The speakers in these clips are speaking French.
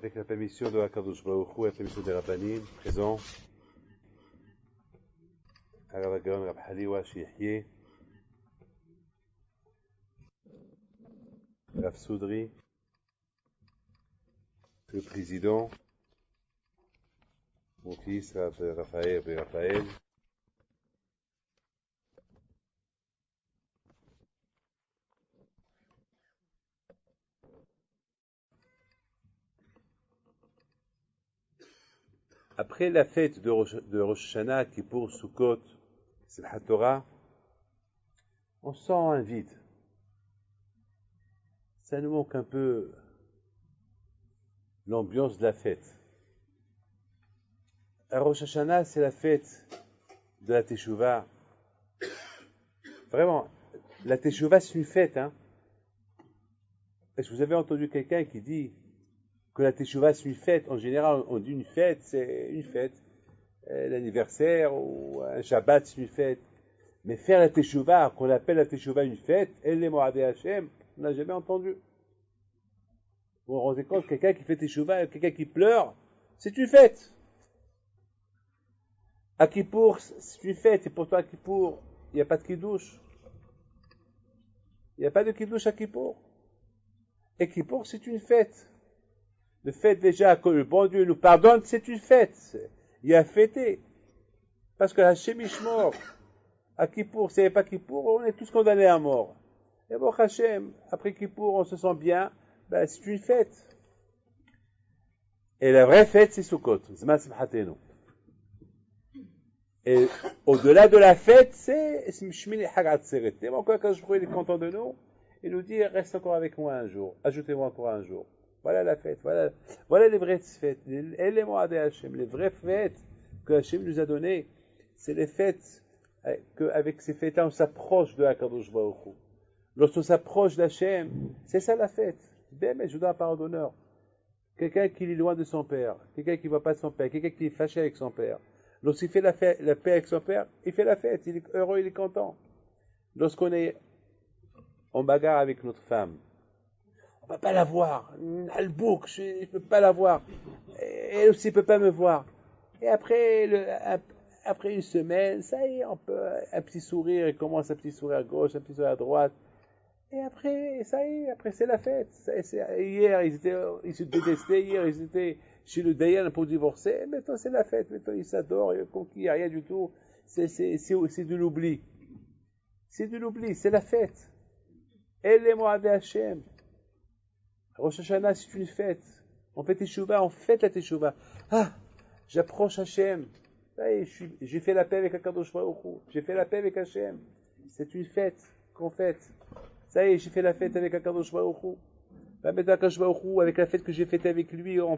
avec la permission de Akadosh Baruch Hu et la permission des Rabbanim, présents, Rav Gaon, Rav Haliwa, Shihyeh, Rav Soudri, le président, mon fils, Rav Raphaël et Raphaël, après la fête de Rosh Hashanah, Kippour, Sukkot, Simchat Torah, on sent un vide. Ça nous manque un peu l'ambiance de la fête. À Rosh Hashanah, c'est la fête de la Teshuvah. Vraiment, la Teshuvah, c'est une fête. Est-ce que vous avez entendu quelqu'un qui dit que la Teshuvah, c'est une fête? En général, on dit une fête, c'est une fête. L'anniversaire ou un Shabbat, c'est une fête. Mais faire la Teshuvah, qu'on appelle la Teshuvah une fête, Elle est Moadé Hashem, on n'a jamais entendu. Vous vous rendez compte, quelqu'un qui fait Teshuvah, quelqu'un qui pleure, c'est une fête. À Kippour, c'est une fête, et pourtant à Kippour, il n'y a pas de Kiddush. Il n'y a pas de Kiddush à Kippour. Et Kippour, c'est une fête. Le fait déjà que le bon Dieu nous pardonne, c'est une fête. Il y a fêté. Parce que Hachem Ishmor, à Kippour, s'il n'y avait pas Kippour, on est tous condamnés à mort. Et bon, Hachem, après Kippour, on se sent bien, ben, c'est une fête. Et la vraie fête, c'est Sukkot. Zman Simchatenu. Et au-delà de la fête, c'est Shmini Hag Atzeret. Et encore, quand je il est content de nous, il nous dit, reste encore avec moi un jour. Ajoutez-moi encore un jour. Voilà la fête, voilà les vraies fêtes, les Moadé Hashem, les vraies fêtes que Hashem nous a données. C'est les fêtes qu'avec ces fêtes-là, on s'approche de Akadosh Baruch Hu. Lorsqu'on s'approche d'Hashem, c'est ça la fête. Ben, mais je vous donne la parole d'honneur. Quelqu'un qui est loin de son père, quelqu'un qui ne voit pas son père, quelqu'un qui est fâché avec son père. Lorsqu'il fait la paix avec son père, il fait la fête, il est heureux, il est content. Lorsqu'on est en bagarre avec notre femme, on ne peut pas la voir. Albouk, je ne peux pas la voir. Elle aussi ne peut pas me voir. Et après, après une semaine, ça y est, on peut, un petit sourire, il commence un petit sourire à gauche, un petit sourire à droite. Et après, ça y est, après c'est la fête. Hier, ils se détestaient, hier, ils étaient chez le Dayan pour divorcer. Maintenant, c'est la fête. Maintenant, ils s'adorent, ils conquis, rien du tout. C'est de l'oubli. C'est de l'oubli, c'est la fête. Elle est Moadé Hashem. Rosh Hashanah, c'est une fête. On fait Teshuvah, on fête la Teshuvah. J'approche Hashem. J'ai fait la paix avec Akadosh Baruch Hu. J'ai fait la paix avec Hashem. C'est une fête qu'on fête. Ça y est, j'ai fait la fête avec Akadosh Baruch Hu. Maintenant, Akadosh Baruch Hu, avec la fête que j'ai faite avec lui, en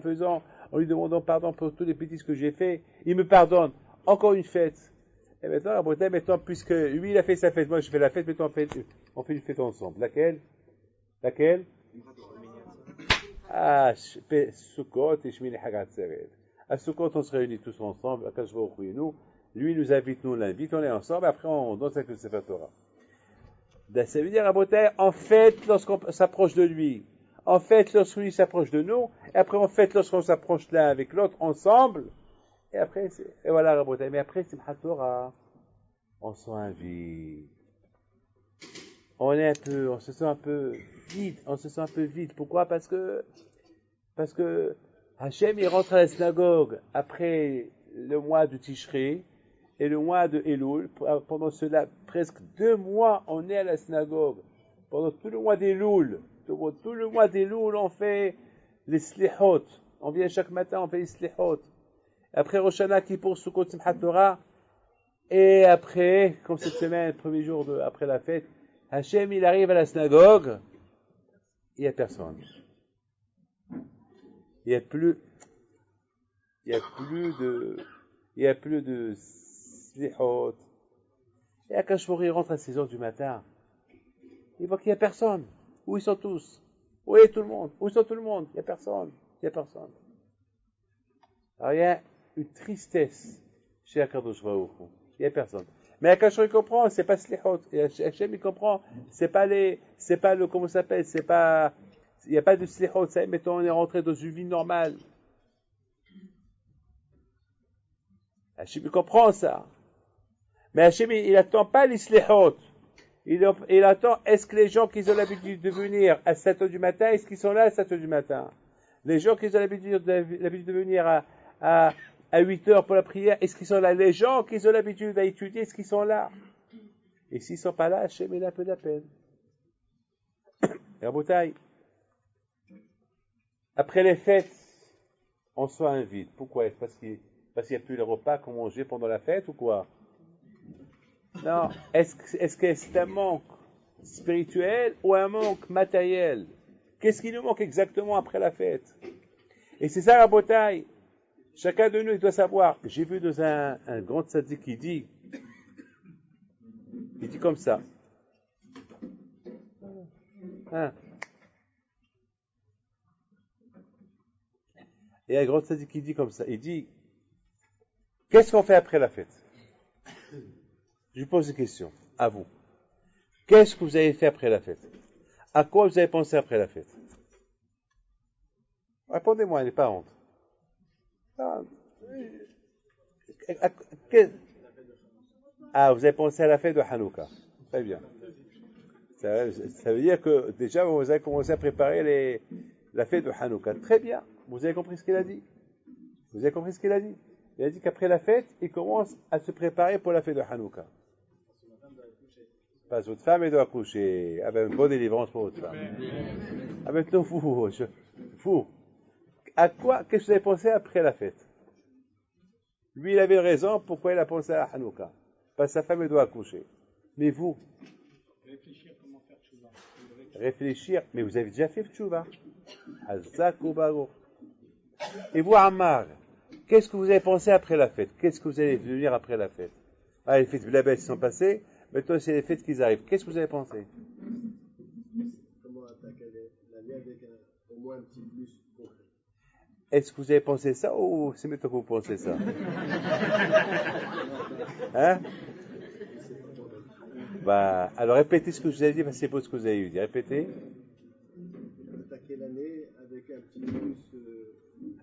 lui demandant pardon pour tous les bêtises que j'ai fait, il me pardonne. Encore une fête. Et maintenant, puisque lui, il a fait sa fête, moi, je fais la fête, maintenant, on fait une fête ensemble. Laquelle? Sukkot et Shmini Hag Atzeret. À Sukkot, on se réunit tous ensemble, à Kashbaruch et nous. Lui, il nous invite, nous, on l'invite, on est ensemble, après, on danse avec le Sefer Torah. Ça veut dire, en fait, lorsqu'on s'approche de lui, en fait, lorsque lui s'approche de nous, et après, en fait, lorsqu'on s'approche l'un avec l'autre, ensemble, et après, et voilà, Rabotai. Mais après, Simchat Torah, on sent un vide. On se sent un peu vide. Pourquoi? Parce que Hachem, il rentre à la synagogue après le mois de Tishri et le mois de Elul. Pendant cela, presque 2 mois, on est à la synagogue. Pendant tout le mois d'Elul, on fait les slihot. On vient chaque matin, on fait les slihot. Après Rosh Hashanah, Kippour, Sukkot, Simchat Torah. Et après, comme cette semaine, le premier jour après la fête, Hachem, il arrive à la synagogue, il n'y a personne. Il n'y a plus de slihot. Et Akash Baruch Hu rentre à 6 heures du matin. Il voit qu'il n'y a personne. Où ils sont tous? Où est tout le monde? Où sont tout le monde? Il n'y a personne. Alors il y a une tristesse chez Akadosh Baruch Hu. Il n'y a personne. Mais Akash il comprend, c'est pas slihot. Et Hachem il comprend, c'est pas comment ça s'appelle, c'est pas Il n'y a pas de slichot, ça, mettons, on est rentré dans une vie normale. Hachem comprend ça. Mais Hachem, il n'attend pas les slichot. Il attend, est-ce que les gens qui ont l'habitude de venir à 7 heures du matin, est-ce qu'ils sont là à 7 heures du matin? Les gens qui ont l'habitude de venir à 8 heures pour la prière, est-ce qu'ils sont là? Les gens qui ont l'habitude d'étudier, est-ce qu'ils sont là? Et s'ils ne sont pas là, Hachem, il a un peu de la peine. Rabotai, après les fêtes, on se invite. Pourquoi? Parce qu'il n'y a plus les repas qu'on mangeait pendant la fête ou quoi? Non. Est-ce que c'est un manque spirituel ou un manque matériel? Qu'est-ce qui nous manque exactement après la fête? Et c'est ça la bataille. Chacun de nous il doit savoir. J'ai vu dans un grand tzaddik qui dit comme ça. Hein? Et un grand tzaddik qui dit comme ça. Il dit, qu'est-ce qu'on fait après la fête? Je vous pose une question à vous. Qu'est-ce que vous avez fait après la fête? À quoi vous avez pensé après la fête? Répondez-moi, il n'est pas honte. Ah, vous avez pensé à la fête de Hanouka. Très bien. Ça veut dire que déjà vous avez commencé à préparer la fête de Hanouka. Très bien. Vous avez compris ce qu'il a dit? Vous avez compris ce qu'il a dit? Il a dit qu'après la fête, il commence à se préparer pour la fête de Hanouka. Pas votre femme, elle doit accoucher. Ah ben, une bonne délivrance pour votre femme. Ah ben, non, vous. À quoi, qu'est-ce que vous avez pensé après la fête? Lui, il avait raison, pourquoi il a pensé à Hanouka? Parce que sa femme, elle doit accoucher. Mais vous? Réfléchir comment faire tchouva. Réfléchir, mais vous avez déjà fait tchouva. Et vous, Ammar, qu'est-ce que vous avez pensé après la fête? Qu'est-ce que vous allez devenir après la fête? Ah, les fêtes Blabès sont passées, maintenant c'est les fêtes qui arrivent. Qu'est-ce que vous avez pensé? Comment attaquer l'année avec au moins un petit plus concret. Est-ce que vous avez pensé ça ou c'est maintenant que vous pensez ça? Hein? Bah, alors répétez ce que je vous ai dit, parce que c'est pas ce que vous avez dit. Répétez. Attaquer l'année avec un petit plus.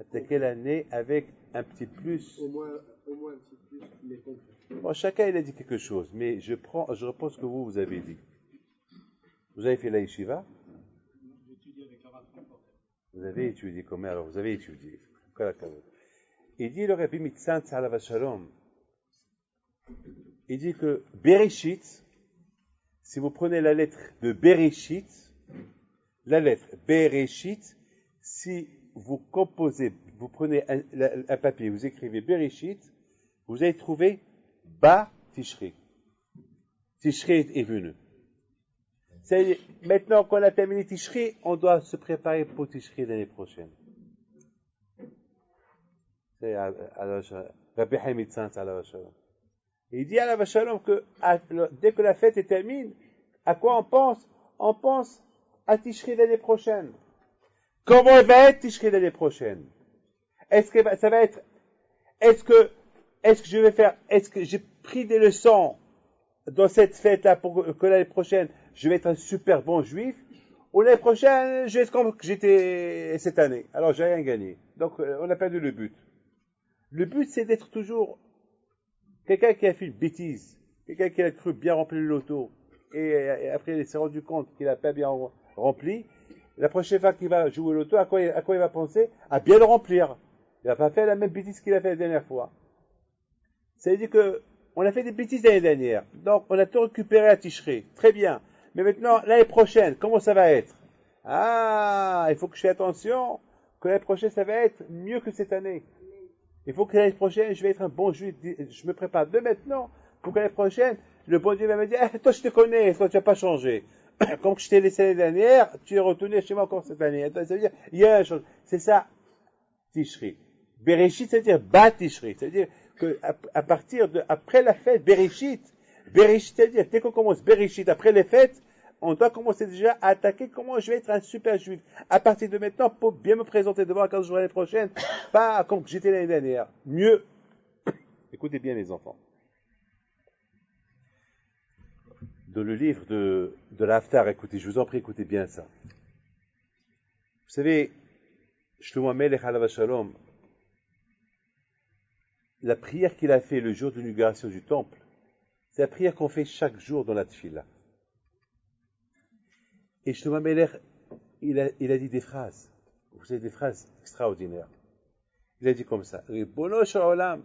Attaquer l'année avec un petit plus. Au moins un petit plus, mais concret. Bon, chacun il a dit quelque chose, mais je reprends ce que vous avez dit. Vous avez fait la yeshiva? J'ai étudié avec la race comportée. Vous avez étudié comment? Alors, vous avez étudié. Il dit le Rabbi Mitzant Alav Shalom. Il dit que Bereshit, si vous prenez la lettre de Bereshit, la lettre Bereshit, si vous composez, vous prenez un papier, vous écrivez Bereshit, vous allez trouver Ba Tishri. Tishri est venu. C'est maintenant qu'on a terminé Tishri, on doit se préparer pour Tishri l'année prochaine. C'est Rabbi Hamid Sant Alav Shalom. Il dit à Alav Shalom que dès que la fête est terminée, à quoi on pense? On pense à Tishri l'année prochaine. Comment va être Tishri l'année prochaine? Est-ce que ça va être, est-ce que je vais faire, est-ce que j'ai pris des leçons dans cette fête-là pour que l'année prochaine, je vais être un super bon juif, ou l'année prochaine, je vais être comme j'étais cette année. Alors, j'ai rien gagné. Donc, on a perdu le but. Le but, c'est d'être toujours quelqu'un qui a fait une bêtise, quelqu'un qui a cru bien remplir le loto, et après, il s'est rendu compte qu'il n'a pas bien rempli. La prochaine fois qu'il va jouer au loto, à quoi il va penser? À bien le remplir. Il va pas faire la même bêtise qu'il a fait la dernière fois. Ça veut dire que on a fait des bêtises l'année dernière. Donc, on a tout récupéré à Tishri. Très bien. Mais maintenant, l'année prochaine, comment ça va être? Ah, il faut que je fasse attention que l'année prochaine, ça va être mieux que cette année. Il faut que l'année prochaine, je vais être un bon juif. Je me prépare de maintenant pour que l'année prochaine, le bon Dieu va me dire, toi, je te connais, toi, tu n'as pas changé. Comme je t'ai laissé l'année dernière, tu es retourné chez moi encore cette année. Ça veut dire, il y a un chose. C'est ça, Tishri. Bereshit, c'est-à-dire Bat Tishri. C'est-à-dire que à partir de, après la fête, Bereshit, c'est-à-dire, dès qu'on commence Bereshit, après les fêtes, on doit commencer déjà à attaquer comment je vais être un super juif. À partir de maintenant, pour bien me présenter devant la 15 jours l'année prochaine, pas comme j'étais l'année dernière. Mieux. Écoutez bien, les enfants. Dans le livre de l'Haftar, écoutez, je vous en prie, écoutez bien ça. savez, Shlomo HaMelech alav Shalom, la prière qu'il a fait le jour de l'inauguration du temple, c'est la prière qu'on fait chaque jour dans la tefila. Et Shlomo HaMelech, il a dit des phrases, vous savez, des phrases extraordinaires. Il a dit comme ça, Ribono shel Olam,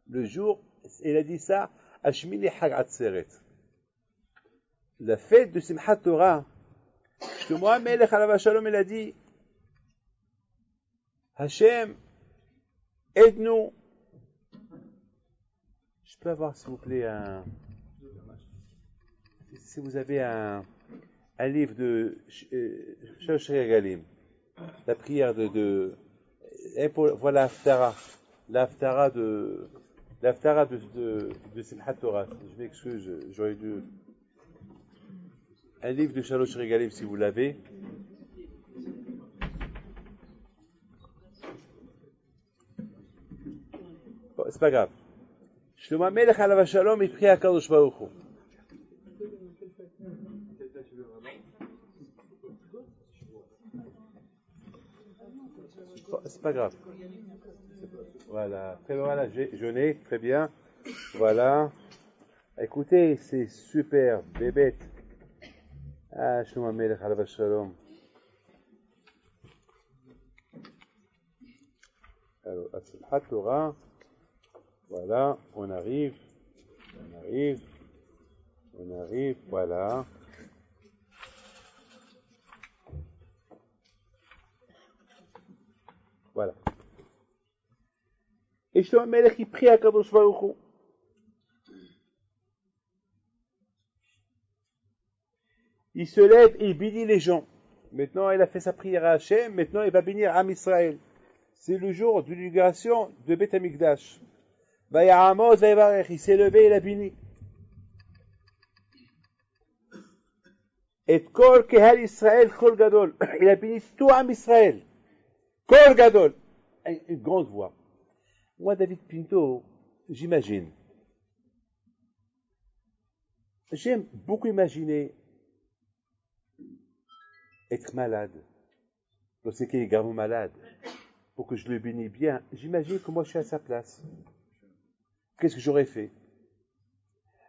le jour, il a dit ça, Ashmini Hag Atzeret. La fête de Simchat Torah, Shlomo HaMelech alav Shalom, il a dit, Hachem, aide-nous. Je peux avoir, s'il vous plaît, si vous avez un livre de Shalosh Regalim, la prière voilà l'Haftara de Simchat Torah. Je m'excuse, j'aurais dû. Un livre de Shalosh Regalim, si vous l'avez. Bon, c'est pas grave. Shlomo HaMelech alav Shalom, il prie à Kadosh Baruch Hu. Bon, c'est pas grave. Voilà, très bien, voilà, je n'ai, très bien. Voilà. Écoutez, c'est super, bébête. Ah, Shlomo HaMelech alav Shalom. Alors, à Simchat Torah. Voilà, on arrive, voilà. Voilà. Et Shlomo HaMelech, il prie à Kadosh Baruch Hu. Il se lève et il bénit les gens. Maintenant, il a fait sa prière à Hachem, maintenant il va bénir Am Israël. C'est le jour de l'inauguration de Beth Amikdash. Il s'est levé et il a béni. Et Kol Kehal Israël, Kol Gadol. Il a béni tout Am Israël. Kol Gadol. Une grande voix. Moi, David Pinto, j'imagine. J'aime beaucoup imaginer être malade. Lorsqu'il est gravement malade, pour que je le bénis bien, j'imagine que moi je suis à sa place. Qu'est-ce que j'aurais fait?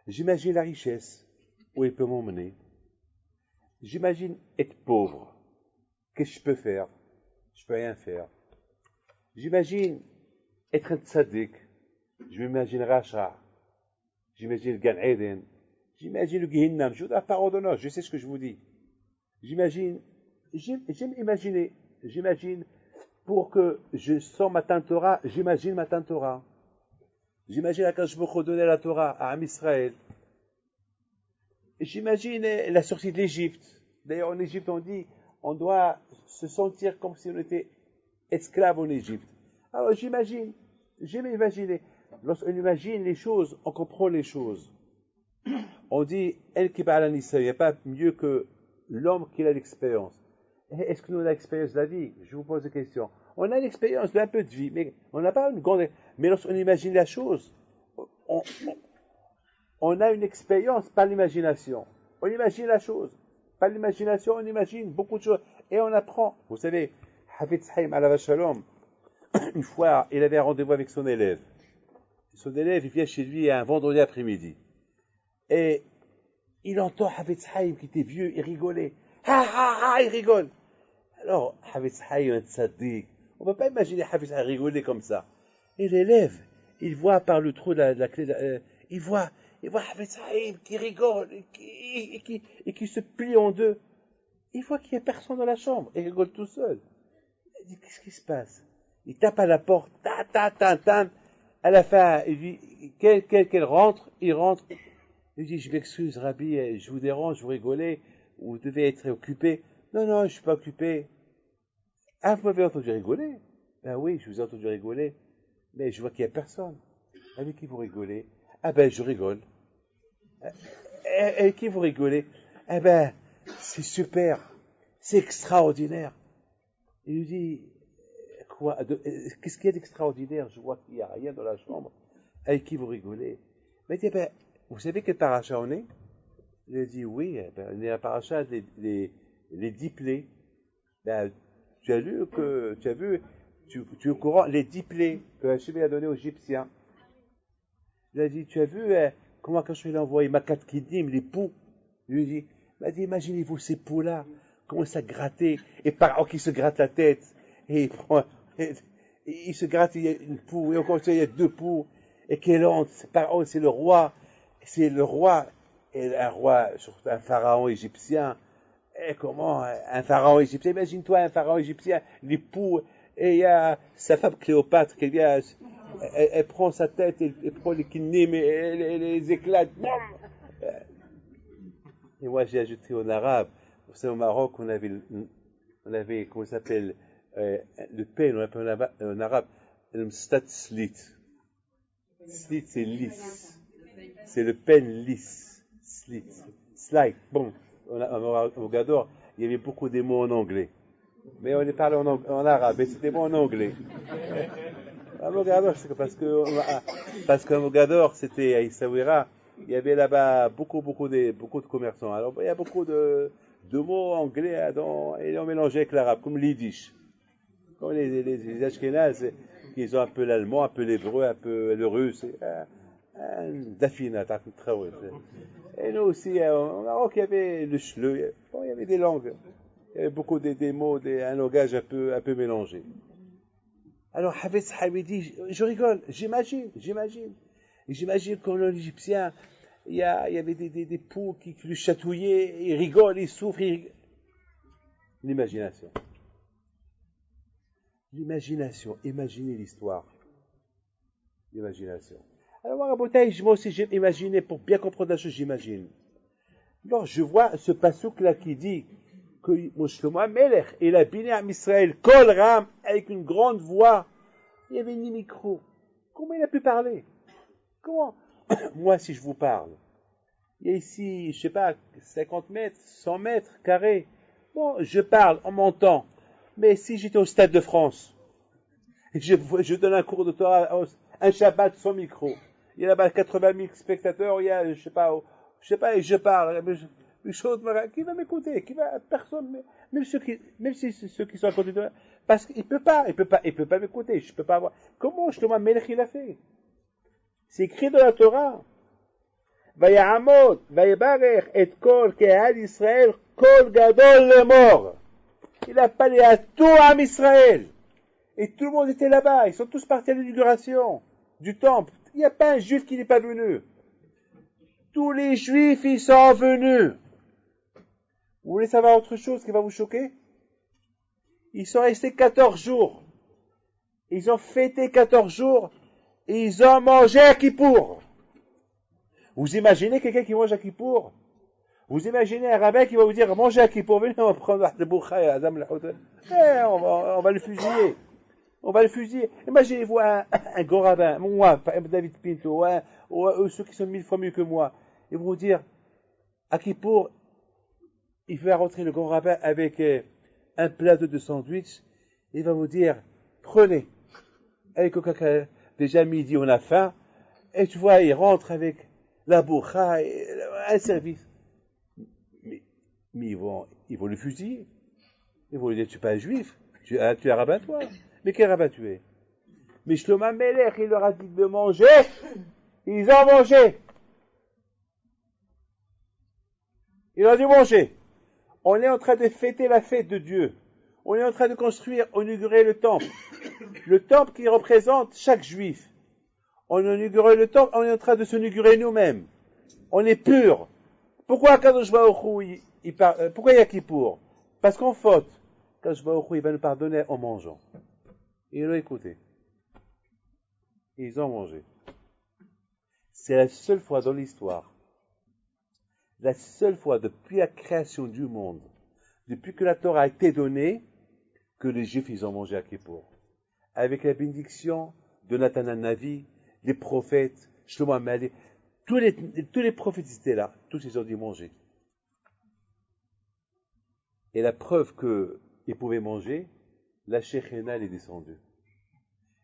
J'imagine la richesse, où il peut m'emmener. J'imagine être pauvre. Qu'est-ce que je peux faire? Je peux rien faire. J'imagine être un tzaddik. Je m'imagine Racha. J'imagine le Gan Eden. J'imagine le Gehinnam. Je vous donne la parole d'honneur. Je sais ce que je vous dis. J'aime imaginer. J'imagine pour que je sors Matan Torah. J'imagine Matan Torah. J'imagine quand je me donner la Torah à Am Israël. J'imagine la sortie de l'Égypte. D'ailleurs, en Égypte, on dit on doit se sentir comme si on était esclave en Égypte. Alors, j'aime imaginer. Lorsqu'on imagine les choses, on comprend les choses. On dit El Kibal Anissa, il n'y a pas mieux que l'homme qui a l'expérience. Est-ce que nous avons l'expérience de la vie? Je vous pose des questions. On a l'expérience d'un peu de vie, mais on n'a pas une grande. Mais lorsqu'on imagine la chose, on a une expérience par l'imagination. On imagine la chose. Par l'imagination, on imagine beaucoup de choses. Et on apprend. Vous savez, Hafetz Haim alav Shalom, une fois, il avait un rendez-vous avec son élève. Son élève, il vient chez lui un vendredi après-midi. Et il entend Hafetz Haim qui était vieux, il rigolait. Ha ha ha, il rigole. Alors, Hafetz Haim, un tzaddik. On ne peut pas imaginer Hafetz Haim rigoler comme ça. Et l'élève, il voit par le trou de la clé, il voit Hafetz Haim qui rigole et qui se plie en deux. Il voit qu'il n'y a personne dans la chambre et il rigole tout seul. Il dit, qu'est-ce qui se passe? Il tape à la porte, ta. À la fin, il dit, qu'elle rentre, il rentre. Il dit, je m'excuse, Rabbi, je vous dérange, vous rigolez, vous devez être occupé. Non, je ne suis pas occupé. Ah, vous m'avez entendu rigoler? Ben oui, je vous ai entendu rigoler. Mais je vois qu'il n'y a personne. Avec qui vous rigolez? Ah ben, je rigole. Avec qui vous rigolez? Eh ben, c'est super. C'est extraordinaire. Il lui dit, quoi? Qu'est-ce qu'il y a d'extraordinaire? Je vois qu'il n'y a rien dans la chambre. Avec qui vous rigolez? Mais il dit, ben, vous savez quel paracha on est? Il a dit, oui, ben, on est à paracha les 10 plaies. Ben, tu as vu, tu es au courant, les 10 plaies que Hachem a donné aux Égyptiens. Il a dit, tu as vu comment quand je lui ai envoyé Makat Kidim, les poux, il lui a dit, imaginez-vous ces poux-là, comment ça grattait, et Pharaon qui se gratte la tête, et il se gratte, il y a une poux, et encore il y a 2 poux, et quelle honte, Pharaon c'est le roi, et un roi, surtout un pharaon égyptien, et comment, un pharaon égyptien, imagine-toi un pharaon égyptien, les poux, et il y a sa femme Cléopâtre qui vient, elle prend sa tête, elle prend les kinim, et elle les éclate. Et moi j'ai ajouté en arabe, vous savez au Maroc on avait comment ça s'appelle, le pain, on appelle en arabe, le mstat slit. Slit c'est lisse, c'est le pain lisse, slit, slide, bon. Au Gador, il y avait beaucoup de mots en anglais. Mais on les parlait en arabe, et c'était bon en anglais. À Mogador, c'est parce qu'à Mogador, c'était à Essaouira, il y avait là-bas beaucoup de commerçants. Alors, il y a beaucoup de mots anglais et on mélangeait avec l'arabe, comme l'yiddish. Comme les Ashkénazes, ils ont un peu l'allemand, un peu l'hébreu, un peu le russe. Dafina, et nous aussi, au Maroc, il y avait le chleu, il y avait des langues. Il y avait beaucoup des mots, un langage un peu mélangé. Alors, Havetz Haïm dit, je rigole, j'imagine. J'imagine qu'en l'Égyptien, il y avait des poux qui lui chatouillaient, ils rigolent, ils souffrent. L'imagination. Imaginez l'histoire. L'imagination. Alors, moi aussi, j'ai imaginé, pour bien comprendre la chose, j'imagine. Alors, je vois ce passouk-là qui dit que Shlomo HaMelech, il a béni à Israël, Kol Ram, avec une grande voix. Il n'y avait ni micro. Comment il a pu parler? Comment? Moi, si je vous parle, il y a ici, je sais pas, 50 mètres, 100 mètres carrés. Bon, je parle, on m'entend. Mais si j'étais au Stade de France, je donne un cours de Torah, un Shabbat sans micro. Il y a là-bas 80 000 spectateurs, il y a, je sais pas, et je parle. Qui va m'écouter? Personne, même ceux qui sont à côté de moi. Parce qu'il peut pas m'écouter, je peux pas avoir. Comment Shlomo HaMelech il a fait? C'est écrit dans la Torah. Vayamod, vayebarech, et kol kehal Israël, kol gadol lemor. Il a parlé à tout Am Israël. Et tout le monde était là-bas. Ils sont tous partis à l'inauguration du temple. Il n'y a pas un juif qui n'est pas venu. Tous les juifs, ils sont venus. Vous voulez savoir autre chose qui va vous choquer? Ils sont restés 14 jours. Ils ont fêté 14 jours et ils ont mangé à Kippour. Vous imaginez quelqu'un qui mange à Kippour? Vous imaginez un rabbin qui va vous dire mangez à Kippour, venez, on va prendre le boukha et Adam l'Hotel. On va le fusiller. On va le fusiller. Imaginez-vous un grand rabbin, moi, David Pinto, ou ceux qui sont 1000 fois mieux que moi. Ils vont vous dire, à Kippour, il va rentrer le grand rabbin avec un plateau de sandwich. Il va vous dire, prenez. Avec Coca-Cola, déjà midi, on a faim. Et tu vois, il rentre avec la bourra et un service. Mais ils vont le fusiller. Ils vont lui dire, tu n'es pas un juif. Tu es un rabbin, toi. Mais quel rabbin tu es? Mais Shlomo HaMelech, il leur a dit de manger. Ils ont mangé. Il leur a dit manger. On est en train de fêter la fête de Dieu. On est en train de construire, inaugurer le temple. Le temple qui représente chaque juif. On inaugure le temple, on est en train de s'inaugurer nous-mêmes. On est pur. Pourquoi Kadosh Baruch Hu, pourquoi il y a Kippour? Parce qu'en faute, Kadosh Baruch Hu, il va nous pardonner en mangeant. Et ils l'ont écouté. Ils ont mangé. C'est la seule fois dans l'histoire, la seule fois depuis la création du monde, depuis que la Torah a été donnée, que les Juifs, ils ont mangé à Kippour. Avec la bénédiction de Nathan Navi, les prophètes, Shlomo HaMelech, tous les prophètes étaient là, tous ils ont dit manger. Et la preuve qu'ils pouvaient manger, la Shekhina est descendue.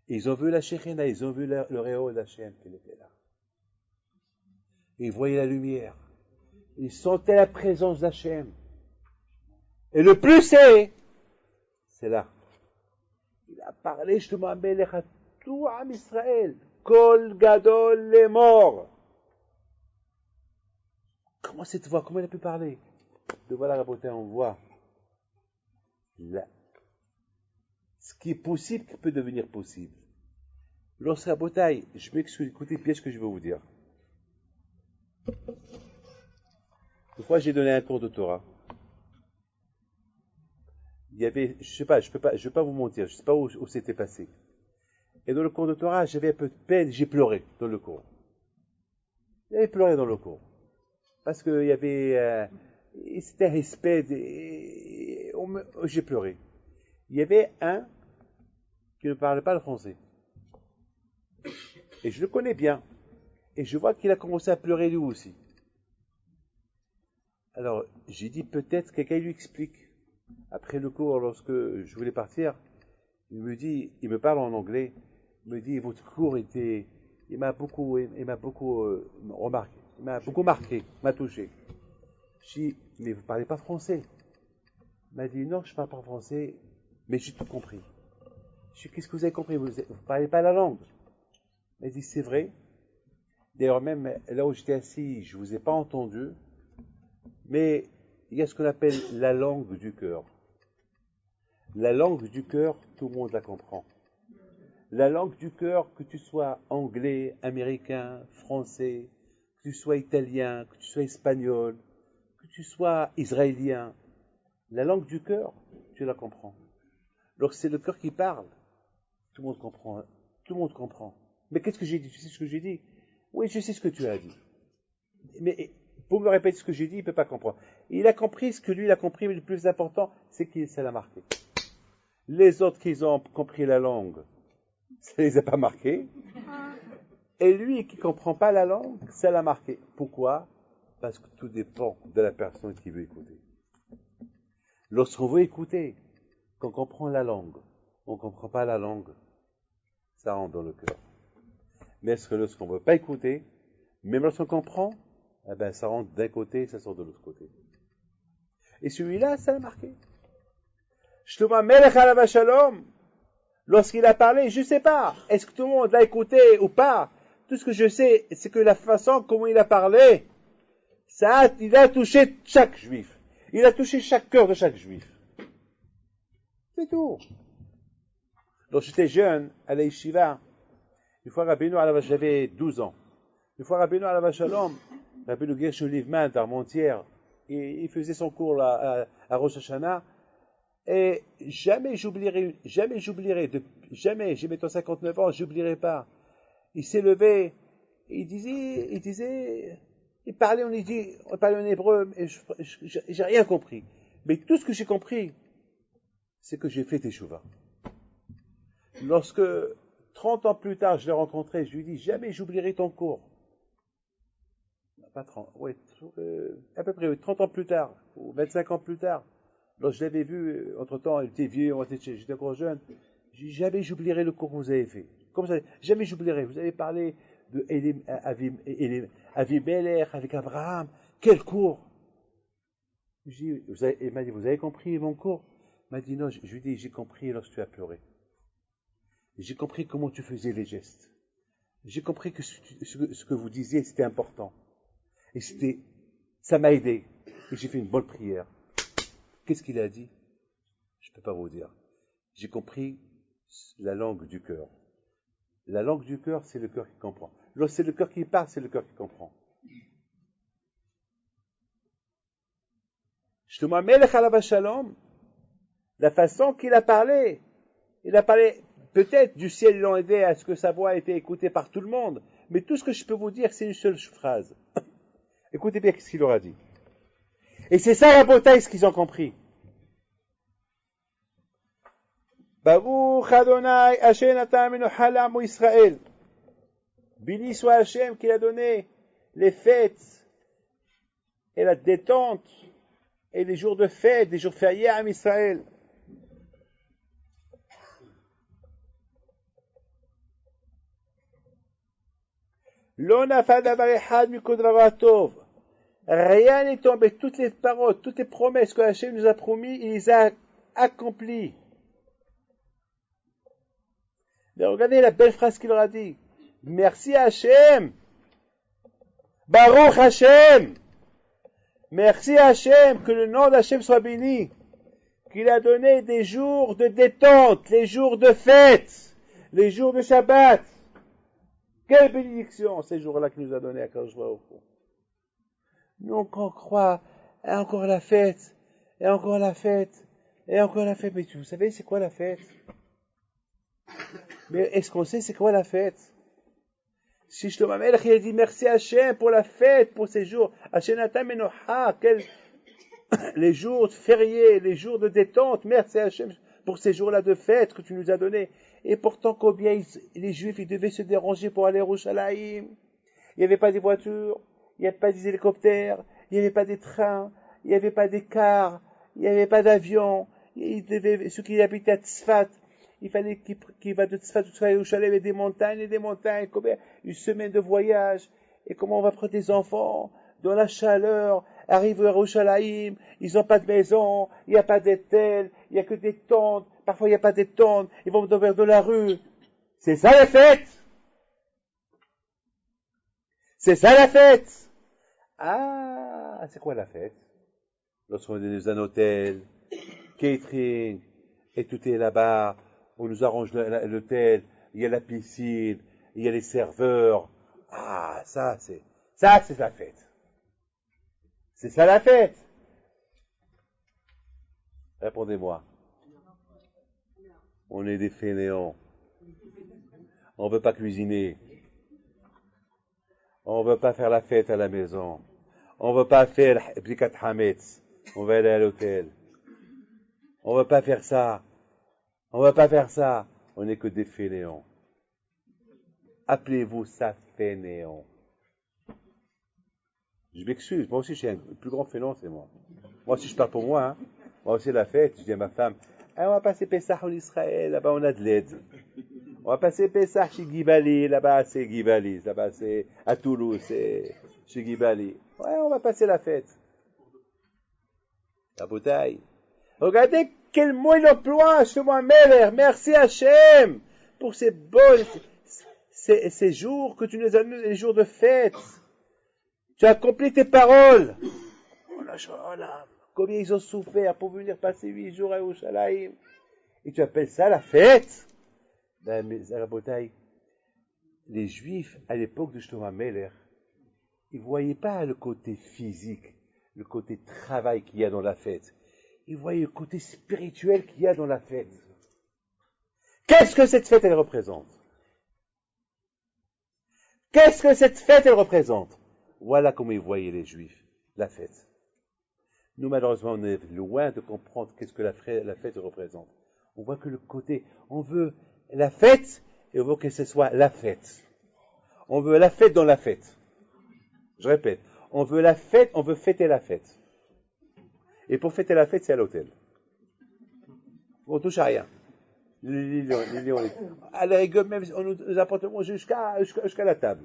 Ils ont vu la Shekhina, ils ont vu le Réo d'Hachem qui était là. Ils voyaient la lumière. Ils sentaient la présence d'Hachem. Et le plus C'est là. Il a parlé, je te m'appelle à tout Am Israël. Kol Gadol les morts. Comment cette voix, comment elle a pu parler? De voilà la beauté, on voit là. Ce qui est possible qui peut devenir possible. Lorsque la bataille, je m'excuse, écoutez bien ce que je vais vous dire. Une fois, j'ai donné un cours de Torah. Il y avait, je sais pas, je vais pas vous mentir, je sais pas où c'était passé. Et dans le cours de Torah, j'avais un peu de peine, j'ai pleuré dans le cours. J'avais pleuré dans le cours. Parce qu'il y avait, c'était un respect, j'ai pleuré. Il y avait un qui ne parlait pas le français. Et je le connais bien. Et je vois qu'il a commencé à pleurer lui aussi. Alors, j'ai dit peut-être quelqu'un lui explique. Après le cours, lorsque je voulais partir, il me parle en anglais, il me dit, votre cours il m'a beaucoup remarqué, il m'a beaucoup marqué, il m'a touché. Je dis, mais vous parlez pas français? Il m'a dit, non, je parle pas français, mais j'ai tout compris. Je dis, qu'est-ce que vous avez compris? Vous parlez pas la langue? Il m'a dit, c'est vrai. D'ailleurs, même là où j'étais assis, je vous ai pas entendu, mais il y a ce qu'on appelle la langue du cœur. La langue du cœur, tout le monde la comprend. La langue du cœur, que tu sois anglais, américain, français, que tu sois italien, que tu sois espagnol, que tu sois israélien, la langue du cœur, tu la comprends. Lorsque c'est le cœur qui parle, tout le monde comprend. Tout le monde comprend. Mais qu'est-ce que j'ai dit? Tu sais ce que j'ai dit? Oui, je sais ce que tu as dit. Mais pour me répéter ce que j'ai dit, il ne peut pas comprendre. Il a compris ce que lui, il a compris, mais le plus important, c'est que ça l'a marqué. Les autres qui ont compris la langue, ça ne les a pas marqués. Et lui qui ne comprend pas la langue, ça l'a marqué. Pourquoi? Parce que tout dépend de la personne qui veut écouter. Lorsqu'on veut écouter, quand on comprend la langue, on ne comprend pas la langue, ça rentre dans le cœur. Mais est-ce que lorsqu'on ne veut pas écouter, même lorsqu'on comprend, eh ben, ça rentre d'un côté, ça sort de l'autre côté. Et celui-là, ça l'a marqué. Shlomo Melech alav shalom, lorsqu'il a parlé, je ne sais pas, est-ce que tout le monde l'a écouté ou pas? Tout ce que je sais, c'est que la façon comment il a parlé, il a touché chaque juif. Il a touché chaque cœur de chaque juif. C'est tout. Lorsque j'étais jeune, à la yeshiva, une fois Rabbeinu alav, j'avais 12 ans. Une fois Rabbeinu alav shalom, Rabbeinu Gershon Livman d'Armentières, il faisait son cours là, à Rosh Hashanah, et jamais j'oublierai, j'ai maintenant 59 ans, j'oublierai pas. Il s'est levé, il parlait en hébreu, et j'ai rien compris. Mais tout ce que j'ai compris, c'est que j'ai fait teshuva. Lorsque 30 ans plus tard, je l'ai rencontré, je lui dis, jamais j'oublierai ton cours. Pas 30, oui, à peu près 30 ans plus tard, ou 25 ans plus tard. Lorsque je l'avais vu, entre-temps, il était vieux, j'étais encore jeune, je dis, jamais j'oublierai le cours que vous avez fait. Comme ça, jamais j'oublierai. Vous avez parlé de Avimelech avec Abraham. Quel cours? Il m'a dit, vous avez compris mon cours? Il m'a dit, non, je lui ai dit, j'ai compris lorsque tu as pleuré. J'ai compris comment tu faisais les gestes. J'ai compris que ce que vous disiez, c'était important. Et ça m'a aidé. Et j'ai fait une bonne prière. Qu'est-ce qu'il a dit? Je ne peux pas vous dire. J'ai compris la langue du cœur. La langue du cœur, c'est le cœur qui comprend. Lorsque c'est le cœur qui parle, c'est le cœur qui comprend. Shlomo Melech alav shalom, la façon qu'il a parlé, peut-être du ciel, ils l'ont aidé à ce que sa voix ait été écoutée par tout le monde, mais tout ce que je peux vous dire, c'est une seule phrase. Écoutez bien ce qu'il leur a dit. Et c'est ça la beauté, ce qu'ils ont compris. Baruch Adonai Hashem natan menu halam ou Israël. Béni soit Hashem qui a donné les fêtes et la détente et les jours de fête, les jours fériés à Israël. Lo nafal davar echad mikol dvarav tov. Rien n'est tombé, toutes les paroles, toutes les promesses que Hashem nous a promis, il les a accomplies. Mais regardez la belle phrase qu'il leur a dit. Merci Hachem. Baruch Hachem. Merci Hachem, que le nom d'Hachem soit béni. Qu'il a donné des jours de détente, les jours de fête, les jours de Shabbat. Quelle bénédiction ces jours-là qu'il nous a donné à Kadosh Baruch Hu. Nous on croit à encore la fête, et encore la fête, et encore la fête. Mais vous savez c'est quoi la fête? Mais est-ce qu'on sait c'est quoi la fête? Si Shlomo HaMelech il a dit merci Hachem pour la fête, pour ces jours, Hashenata Menocha, les jours fériés, les jours de détente, merci Hachem pour ces jours-là de fête que tu nous as donnés. Et pourtant combien les Juifs ils devaient se déranger pour aller à Yerushalayim. Il n'y avait pas des voitures, il n'y avait pas des hélicoptères, il n'y avait pas des trains, il n'y avait pas des cars, il n'y avait pas d'avions. Ceux qui habitaient à Tzfat, il fallait qu'ils va de Tzfat à Yerushalayim et des montagnes, combien, une semaine de voyage. Et comment on va prendre des enfants dans la chaleur, arrivent à Yerushalayim, ils n'ont pas de maison, il n'y a pas d'étel, il n'y a que des tentes, parfois il n'y a pas des tentes, ils vont vers de la rue. C'est ça la fête! C'est ça la fête! Ah, c'est quoi la fête? Lorsqu'on est dans un hôtel, catering, et tout est là-bas, on nous arrange l'hôtel, il y a la piscine, il y a les serveurs. Ah, ça c'est la fête. C'est ça la fête. Répondez-moi. On est des fainéants. On ne veut pas cuisiner. On ne veut pas faire la fête à la maison. On ne veut pas faire Bdikat Hametz. On va aller à l'hôtel. On ne veut pas faire ça. On ne veut pas faire ça. On n'est que des fainéants. Appelez-vous ça fainéant. Je m'excuse, moi aussi je suis un plus grand fainéant, c'est moi. Moi aussi je parle pour moi, hein. Moi aussi la fête, je dis à ma femme, on va passer Pessah en Israël, là-bas on a de l'aide. On va passer Pessah chez Gibali, là-bas c'est Gibali, là-bas c'est à Toulouse, c'est chez Gibali. Ouais, on va passer la fête. La bouteille. Regardez quel mot il emploie, Shlomo HaMelech, merci Hachem, pour ces beaux, ces jours que tu nous as donnés, les jours de fête. Tu as accompli tes paroles. Oh là, combien ils ont souffert pour venir passer 8 jours à Yerushalayim. Et tu appelles ça la fête? Ben, mais à la bouteille, les Juifs, à l'époque de Shlomo HaMelech, ils ne voyaient pas le côté physique, le côté travail qu'il y a dans la fête. Ils voyaient le côté spirituel qu'il y a dans la fête. Qu'est-ce que cette fête, elle représente? Qu'est-ce que cette fête, elle représente? Voilà comment ils voyaient les Juifs, la fête. Nous, malheureusement, on est loin de comprendre qu'est-ce que la fête représente. On voit que le côté, on veut la fête, et on veut que ce soit la fête. On veut la fête dans la fête. Je répète, on veut la fête, on veut fêter la fête. Et pour fêter la fête, c'est à l'hôtel. On touche à rien. À la rigueur, même, on nous apporte jusqu'à la table.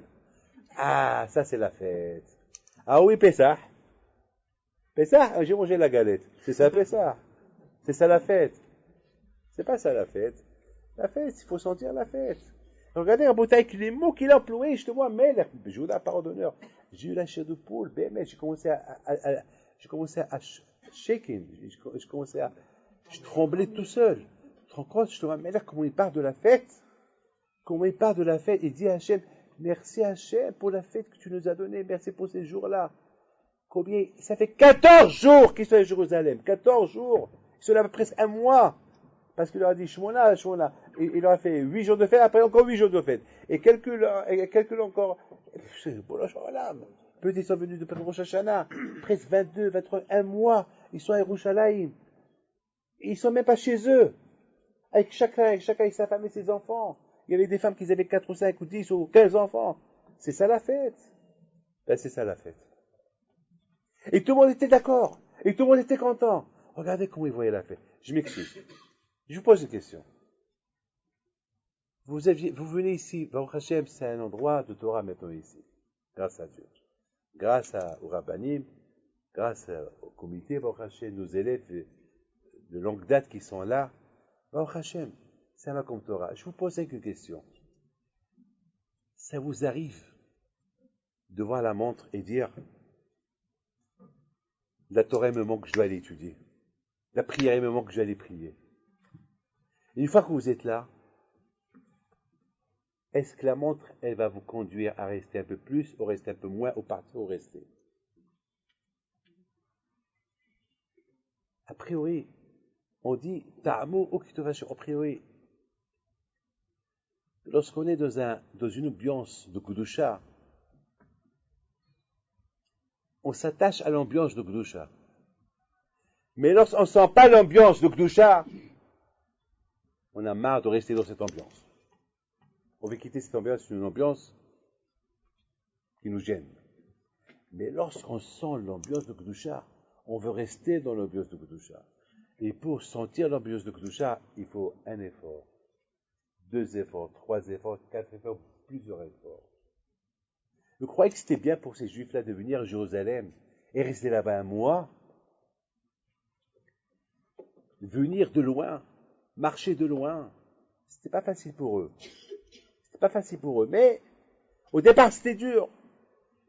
Ah, ça c'est la fête. Ah oui, Pessah. Pessah, j'ai mangé la galette. C'est ça Pessah. C'est ça la fête. C'est pas ça la fête. La fête, il faut sentir la fête. Regardez en bouteille les mots qu'il a employés, je te vois, mais je vous donne la parole d'honneur. J'ai eu la chair de poule, mais j'ai commencé à shaking. Je tremblais tout seul. Tu te rends compte, je te vois, mais là, comment il parle de la fête? Comment il parle de la fête? Il dit à Hachem, merci Hachem pour la fête que tu nous as donnée, merci pour ces jours-là. Combien? Ça fait 14 jours qu'ils sont à Jérusalem, 14 jours. Ils sont là presque un mois. Parce qu'il leur a dit, Shmona. Il leur a fait 8 jours de fête, après encore 8 jours de fête. Et calcule encore, peut-être ils sont venus de Rosh Hashanah, presque 22, 23, un mois, ils sont à Yerushalayim. Ils sont même pas chez eux. Avec chacun avec sa femme et ses enfants. Il y avait des femmes qui avaient 4 ou 5 ou 10 ou 15 enfants. C'est ça la fête. Ben, c'est ça la fête. Et tout le monde était d'accord. Et tout le monde était content. Regardez comment ils voyaient la fête. Je m'excuse. Je vous pose une question. Vous venez ici, Baruch Hashem, c'est un endroit de Torah maintenant ici. Grâce à Dieu. Grâce au Rabbanim, grâce au comité, Baruch Hashem, nos élèves de longue date qui sont là. Baruch Hashem. c'est un Makom Torah. Je vous pose une question. Ça vous arrive de voir la montre et dire la Torah me manque, je dois aller étudier. La prière me manque, je dois aller prier. Et une fois que vous êtes là, est-ce que la montre, elle va vous conduire à rester un peu plus, ou rester un peu moins, ou partir, ou rester? A priori, on dit Ta'amo okitovash. A priori, lorsqu'on est dans une ambiance de Kudusha, on s'attache à l'ambiance de Kudusha. Mais lorsqu'on ne sent pas l'ambiance de Kudusha, on a marre de rester dans cette ambiance. On veut quitter cette ambiance, c'est une ambiance qui nous gêne. Mais lorsqu'on sent l'ambiance de Kudusha, on veut rester dans l'ambiance de Kudusha. Et pour sentir l'ambiance de Kudusha, il faut un effort, 2 efforts, 3 efforts, 4 efforts, plusieurs efforts. Vous croyez que c'était bien pour ces Juifs-là de venir à Jérusalem et rester là-bas un mois? Venir de loin, marcher de loin, c'était pas facile pour eux. C'était pas facile pour eux, mais au départ c'était dur.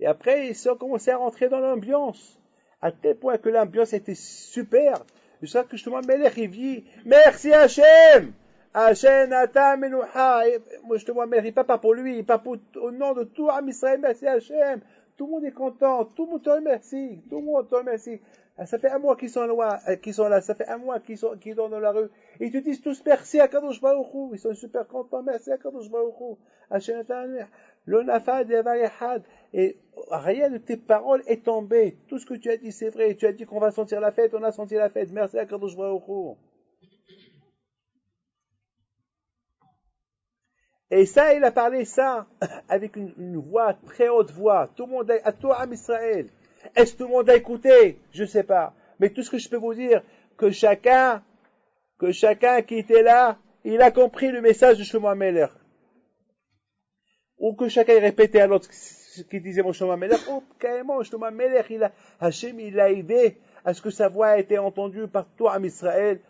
Et après, ils ont commencé à rentrer dans l'ambiance, à tel point que l'ambiance était super. Jusqu'à que justement, Melech, il dit, merci Hachem! Hachem, Ata, Menucha. Moi, justement, Melech, il ne parle pas pour lui, il parle au nom de tout Am Israël, merci Hachem. Tout le monde est content, tout le monde te remercie, tout le monde te remercie. Ça fait un mois qu'ils sont là, ça fait un mois qu'ils sont dans la rue. Ils te disent tous merci à Kadosh Baruch Hu. Ils sont super contents, merci à Kadosh Baruch Hu. Hachem, Ata, le nafad et Avayahad. Et rien de tes paroles est tombé. Tout ce que tu as dit, c'est vrai. Tu as dit qu'on va sentir la fête, on a senti la fête. Merci à Kadosh Baruch Hu. Et ça, il a parlé ça avec une voix, très haute voix. Tout le monde, à toi, Am Israël. Est-ce que tout le monde a écouté? Je ne sais pas. Mais tout ce que je peux vous dire, que chacun qui était là, il a compris le message de Shlomo HaMelech. Ou que chacun répétait à l'autre ce qu'il disait mon Shlomo HaMelech. Ou carrément, Shlomo HaMelech, Hachem, il l'a aidé à ce que sa voix ait été entendue par toi, Am Israël.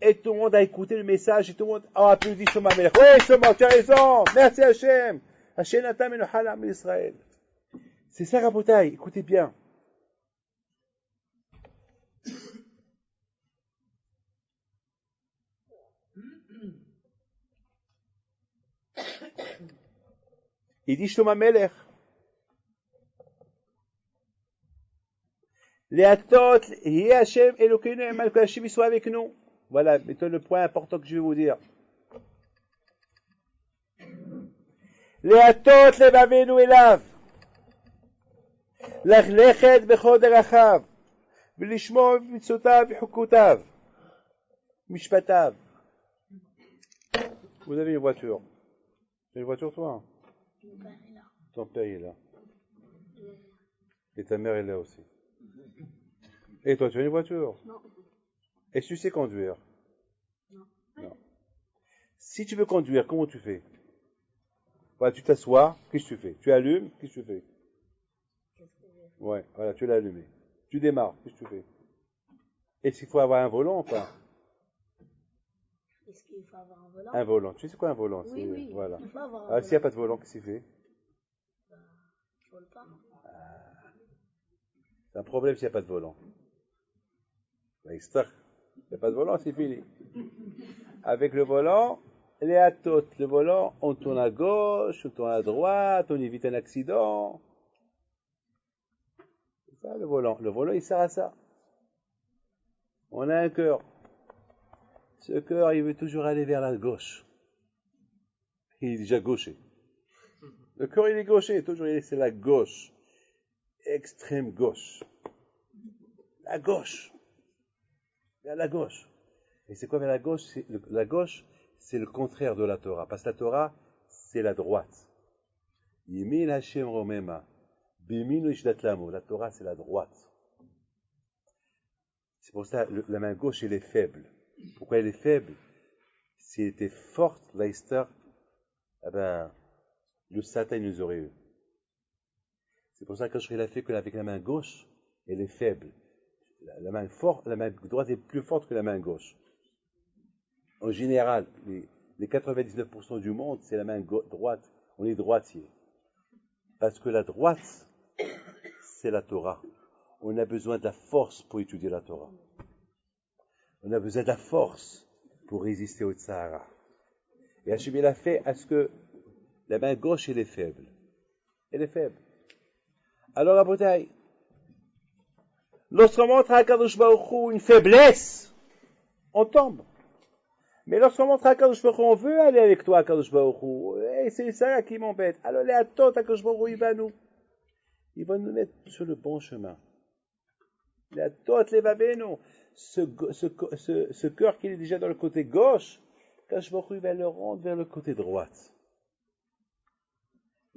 Et tout le monde a écouté le message et tout le monde a applaudi Shlomo HaMelech. Oui, Shlomo, tu as raison. Merci Hachem. Hachem Natan Menucha Am Israël. C'est ça, Rabotai, écoutez bien. Il dit Shlomo HaMelech. Léatot, Hi Hachem, Elokeinu, Emal, que Hachem soit avec nous. Voilà, mettons le point important que je vais vous dire. Léatot, Levavenu Elav. ללכת בכל דרכיו, ולשמור במצוותיו וחוקותיו, משפטיו. Vous avez une voiture. Tu as une voiture, toi? Mon père est là. Ton père est là. Et ta mère est là aussi. Et toi, tu as une voiture? Non. Est-ce que tu sais conduire? Non. Non. Si tu veux conduire, comment tu fais? Voilà, tu t'assois, qu'est-ce que tu fais? Tu allumes, qu'est-ce que tu fais? Ouais, voilà, tu l'as allumé. Tu démarres, qu'est-ce que tu fais? Est-ce qu'il faut avoir un volant ou pas? Est-ce qu'il faut avoir un volant? Un volant. Tu sais c'est quoi un volant? Oui, oui. Voilà. Il faut avoir un Ah, volant. s'il n'y a pas de volant, qu'est-ce qu'il fait? Je vole pas. C'est un problème s'il n'y a pas de volant. Il n'y a pas de volant, c'est fini. Avec le volant, les atot. Le volant, on tourne à gauche, on tourne à droite, on évite un accident. C'est ça le volant. Le volant, il sert à ça. On a un cœur. Ce cœur, il veut toujours aller vers la gauche. Il est déjà gaucher. Le cœur, il est gaucher. Toujours, c'est la gauche. Extrême gauche. La gauche. Vers la gauche. Et c'est quoi vers la gauche? La gauche, c'est le contraire de la Torah. Parce que la Torah, c'est la droite. Yemin Hashem Romema. Biminu Ishdatlamo. La Torah, c'est la droite. C'est pour ça que la main gauche, elle est faible. Pourquoi elle est faible? Si elle était forte, l'Aïstar, eh ben, le Satan nous aurait eu. C'est pour ça que quand il a fait qu'avec la main gauche, elle est faible. La main droite est plus forte que la main gauche. En général, les 99% du monde, c'est la main droite. On est droitier. Parce que la droite, c'est la Torah. On a besoin de la force pour étudier la Torah. On a besoin de la force pour résister au Sahara. Et Hachem il a fait à ce que la main gauche, elle est faible. Elle est faible. Alors, à Botaï, lorsqu'on montre à Kadosh Baruch Hu une faiblesse, on tombe. Mais lorsqu'on montre à Kadosh Baruch Hu, on veut aller avec toi, Kadosh Baruch Hu, et c'est ça qui m'embête. Alors, les attentes à Kadosh Baruch Hu, il va nous mettre sur le bon chemin. Les attentes, les vaveno, ce cœur qui est déjà dans le côté gauche, Kadosh Baruch Hu, il va le rendre vers le côté droite.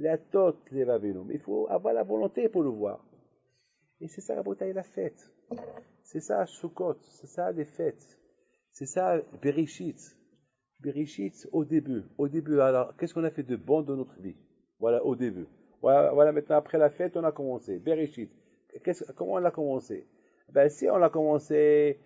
Les attentes, les vaveno, mais il faut avoir la volonté pour le voir. Et c'est ça, la bataille, la fête. C'est ça, Sukkot, c'est ça, les fêtes. C'est ça, Bereshit. Bereshit, au début. Au début, alors, qu'est-ce qu'on a fait de bon dans notre vie? Voilà, au début. Voilà, maintenant, après la fête, on a commencé. Bereshit. Comment on l'a commencé? Ben, si on l'a commencé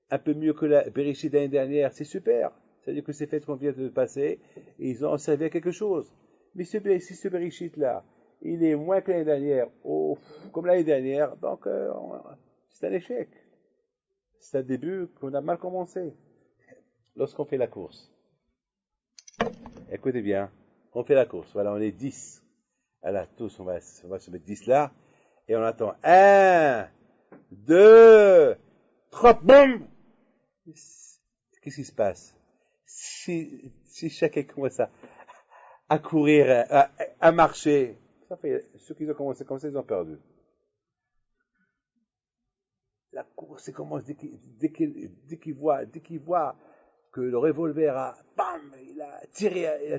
un peu mieux que la Bereshit l'année dernière, c'est super. C'est-à-dire que ces fêtes qu'on vient de passer, ils ont servi à quelque chose. Mais si ce Bereshit-là, il est moins que l'année dernière, comme l'année dernière, donc c'est un échec. C'est un début qu'on a mal commencé. Lorsqu'on fait la course, écoutez bien, on fait la course, voilà, on est 10. Alors tous, on va se mettre 10 là, et on attend 1, 2, 3, boum! Qu'est-ce qui se passe? Si chacun commence à courir, à marcher, ça fait, ceux qui ont commencé comme ça, ils ont perdu. La course commence dès qu'il voit que le revolver il a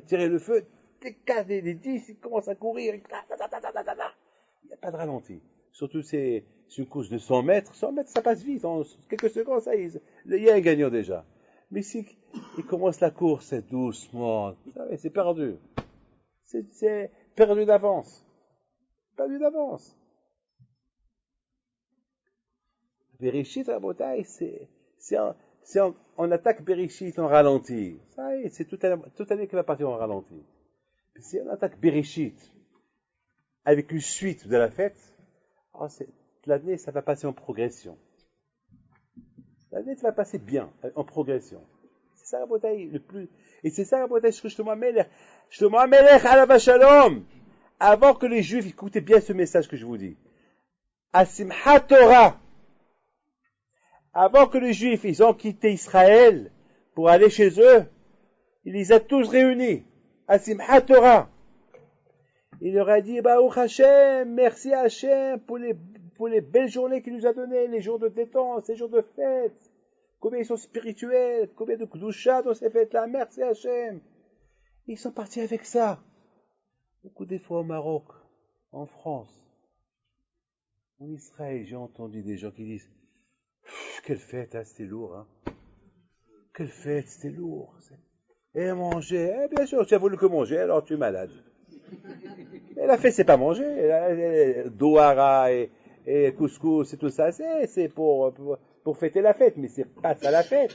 tiré le feu, des 10, il commence à courir, il n'y a pas de ralenti. Surtout, c'est une course de 100 mètres, ça passe vite, en quelques secondes, ça, il y a un gagnant déjà. Mais si il commence la course, c'est doucement, c'est perdu. C'est perdu d'avance. Perdu d'avance. Bereshit, Rabotai, on attaque Bereshit en ralenti. Ça y est, c'est toute l'année qui va partir en ralenti. Si on attaque Bereshit avec une suite de la fête, l'année, ça va passer en progression. L'année, ça va passer bien, en progression. C'est ça, Rabotai, le plus. Et c'est ça, Rabotai, ce que je te Melech, Alav Shalom. Avant que les Juifs, écoutez bien ce message que je vous dis. Asimchat Torah. Avant que les Juifs, ils ont quitté Israël pour aller chez eux, il les a tous réunis. Asimchat Torah. Il leur a dit, Baruch Hashem, merci Hashem pour les belles journées qu'il nous a données, les jours de détente, ces jours de fête. Combien ils sont spirituels, combien de Kdusha dans ces fêtes-là, merci Hashem. Ils sont partis avec ça. Beaucoup des fois au Maroc, en France, en Israël, j'ai entendu des gens qui disent quelle fête, hein, c'était lourd. Hein. Quelle fête, c'était lourd. Et manger, bien sûr, tu as voulu que manger, alors tu es malade. Et la fête, c'est pas manger. Douara et couscous et tout ça, c'est pour fêter la fête, mais c'est pas ça la fête.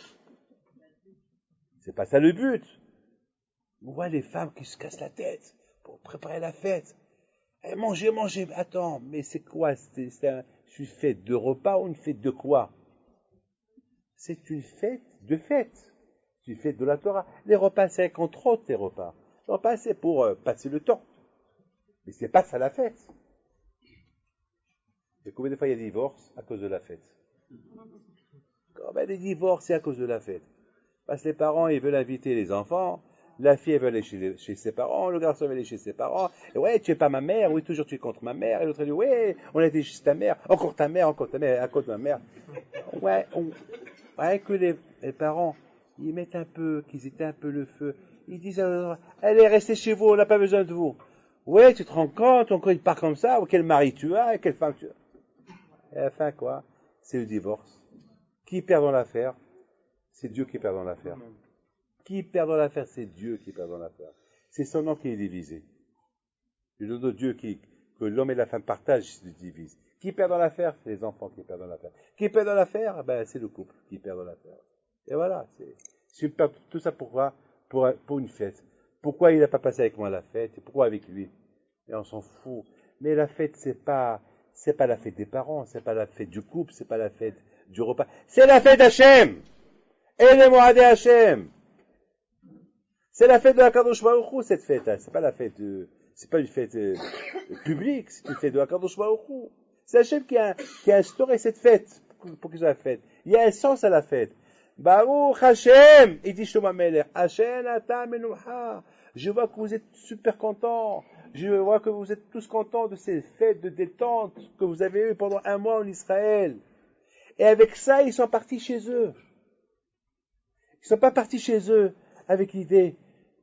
C'est pas ça le but. On voit les femmes qui se cassent la tête pour préparer la fête. Eh, manger. Attends, mais c'est quoi? C'est une fête de repas ou une fête de quoi? C'est une fête de fête. C'est une fête de la Torah. Les repas, c'est contre autres, les repas. Les repas, c'est pour passer le temps. Mais c'est pas ça la fête. Et combien de fois il y a des divorces à cause de la fête? Combien de divorces, c'est à cause de la fête? Parce que les parents, ils veulent inviter les enfants. La fille, elle veut aller chez ses parents, le garçon veut aller chez ses parents. Et ouais, tu es pas ma mère, oui, toujours tu es contre ma mère. Et l'autre dit, ouais, on a été chez ta mère, encore ta mère, à cause de ma mère. Ouais, que les parents, ils mettent qu'ils éteignent un peu le feu. Ils disent, elle est restée chez vous, on n'a pas besoin de vous. Ouais, tu te rends compte, encore il part comme ça, ou quel mari tu as, et quelle femme tu as. Et à la fin, quoi? C'est le divorce. Qui perd dans l'affaire? C'est Dieu qui perd dans l'affaire. Qui perd dans l'affaire? C'est Dieu qui perd dans l'affaire. C'est son nom qui est divisé. Le nom de Dieu que l'homme et la femme partagent se divise. Qui perd dans l'affaire? C'est les enfants qui perdent dans l'affaire. Qui perd dans l'affaire? Ben, c'est le couple qui perd dans l'affaire. Et voilà, Tu me perds tout ça pourquoi? Pour une fête. Pourquoi il n'a pas passé avec moi la fête? Et pourquoi avec lui? Et on s'en fout. Mais la fête, c'est pas la fête des parents, c'est pas la fête du couple, c'est pas la fête du repas. C'est la fête d'Hachem! Et les Moadé Hachem! C'est la fête de la Kadosh Baruch Hu, cette fête. C'est pas la fête, c'est pas une fête publique, c'est une fête de la Kadosh Baruch Hu. C'est Hachem qui a instauré cette fête pour qu'il soit la fête. Il y a un sens à la fête. Baruch Hachem! Il dit Shlomo Amelech, Hachem ata menucha. Je vois que vous êtes super contents. Je vois que vous êtes tous contents de ces fêtes de détente que vous avez eues pendant un mois en Israël. Et avec ça, ils sont partis chez eux. Ils ne sont pas partis chez eux avec l'idée,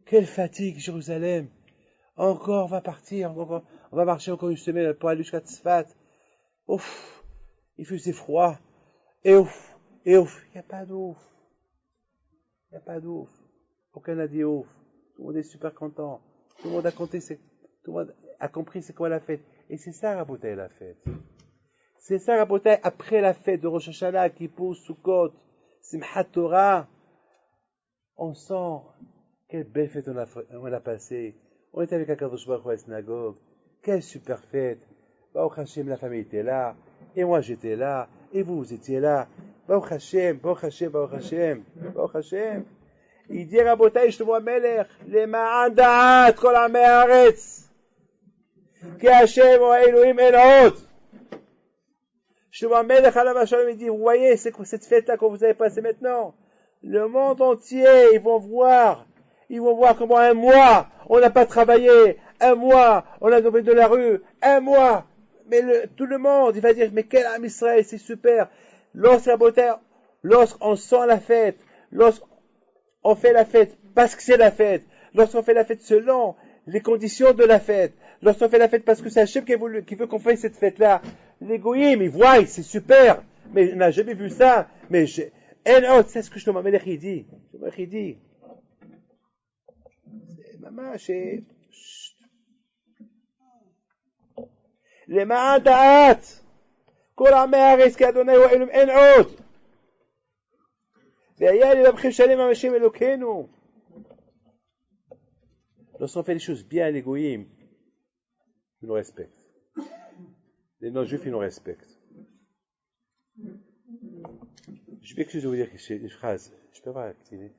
quelle fatigue, Jérusalem. Encore, on va partir, on va marcher encore une semaine pour aller jusqu'à Tzfat. Ouf, il faisait froid. Et ouf, il n'y a pas d'ouf. Il n'y a pas d'ouf. Aucun n'a dit ouf. Tout le monde est super content. Tout le monde a compris c'est quoi la fête. Et c'est ça, Rabotai, la fête. C'est ça, Rabotai, après la fête de Rosh Hashanah, Kippour, Sukkot, Simchat Torah, on sent quelle belle fête on a passée. On était avec Akadosh Baruch Hu à la synagogue. Quelle super fête. Baruch Hashem, la famille était là. Et moi, j'étais là. Et vous étiez là. Baruch Hashem, Baruch Hashem, Baruch Hashem, Baruch Hashem. Il dit, Rabotai, Shlomo Amelech, למען דעת כל עמי הארץ, כי השם הוא האלוהים אין עוד. Shlomo Amelech, עליו השלום, il dit, vous voyez, c'est quoi cette fête-là que vous avez passée maintenant? Le monde entier, ils vont voir comment un mois, on n'a pas travaillé, un mois, on a dormi de la rue, un mois, mais tout le monde, il va dire, mais quel âme Israël, c'est super. Lorsqu'on sent la fête, lorsqu'on fait la fête parce que c'est la fête, lorsqu'on fait la fête selon les conditions de la fête, lorsqu'on fait la fête parce que c'est Hachem qui veut qu'on fasse cette fête-là, les goyim, ils voient, c'est super, mais on n'a jamais vu ça, mais c'est ce que Shlomo Amelech il dit. Shlomo Amelech il dit. Maman, c'est... למען דעת כל עמי הארץ כי אדוני הוא אלוהים אין עוד. והיה ללבכם שלם עם השם אלוקינו. Lorsqu'on fait les choses bien à l'égoïme, ils nous respectent. Les non-juifs, ils nous respectent. Je m'excuse de vous dire une phrase. Je peux voir activer.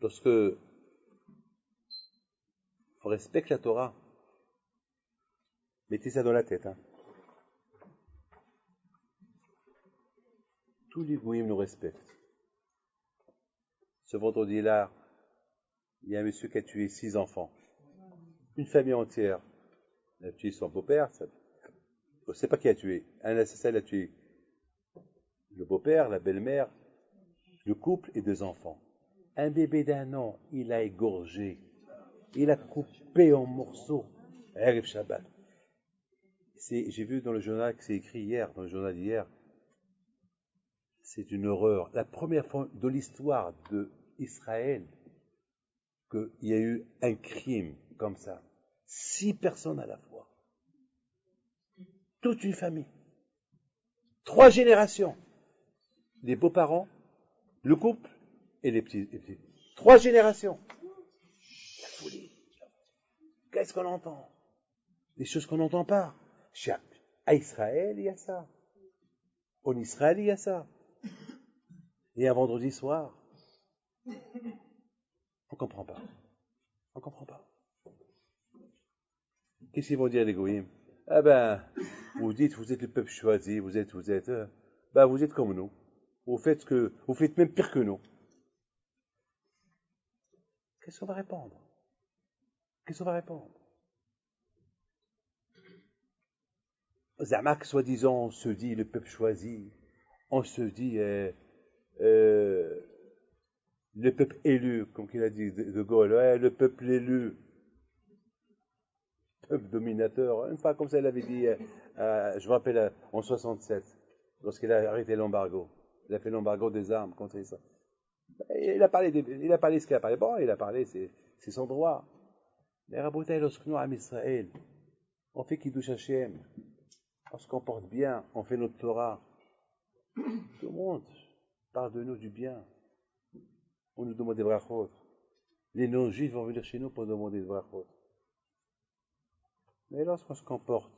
Lorsque on respecte la Torah, mettez ça dans la tête. Tous les goïms nous respectent. Ce vendredi-là, il y a un monsieur qui a tué 6 enfants. Une famille entière. Il a tué son beau-père. On ne sait pas qui a tué. Un assassin l'a tué. Le beau-père, la belle-mère, le couple et 2 enfants. Un bébé d'1 an, il a égorgé. Il a coupé en morceaux. Erev Shabbat. J'ai vu dans le journal que c'est écrit hier, dans le journal d'hier. C'est une horreur. La première fois de l'histoire d'Israël qu'il y a eu un crime comme ça. 6 personnes à la fois. Toute une famille. 3 générations. Les beaux-parents, le couple et les petits. 3 générations. La folie. Qu'est-ce qu'on entend? Des choses qu'on n'entend pas. À Israël, il y a ça. En Israël, il y a ça. Et un vendredi soir, on ne comprend pas. On ne comprend pas. Qu'est-ce qu'ils vont dire les goïms? Ah ben, vous dites, vous êtes le peuple choisi, vous êtes comme nous. Vous faites même pire que nous. Qu'est-ce qu'on va répondre? Zamak, soi-disant, on se dit le peuple choisi, on se dit le peuple élu, comme il a dit de Gaulle, le peuple élu, peuple dominateur, une fois comme ça il avait dit, je me rappelle en 67, lorsqu'il a arrêté l'embargo, il a fait l'embargo des armes contre ça. Il a parlé ce qu'il a parlé, bon, il a parlé, c'est son droit. Les rabotailles, lorsque nous, à Israël, on fait Kiddush Hashem, on se comporte bien, on fait notre Torah. Tout le monde parle de nous du bien. On nous demande des brachot. Les non-juifs vont venir chez nous pour demander des brachot. Mais lorsqu'on se comporte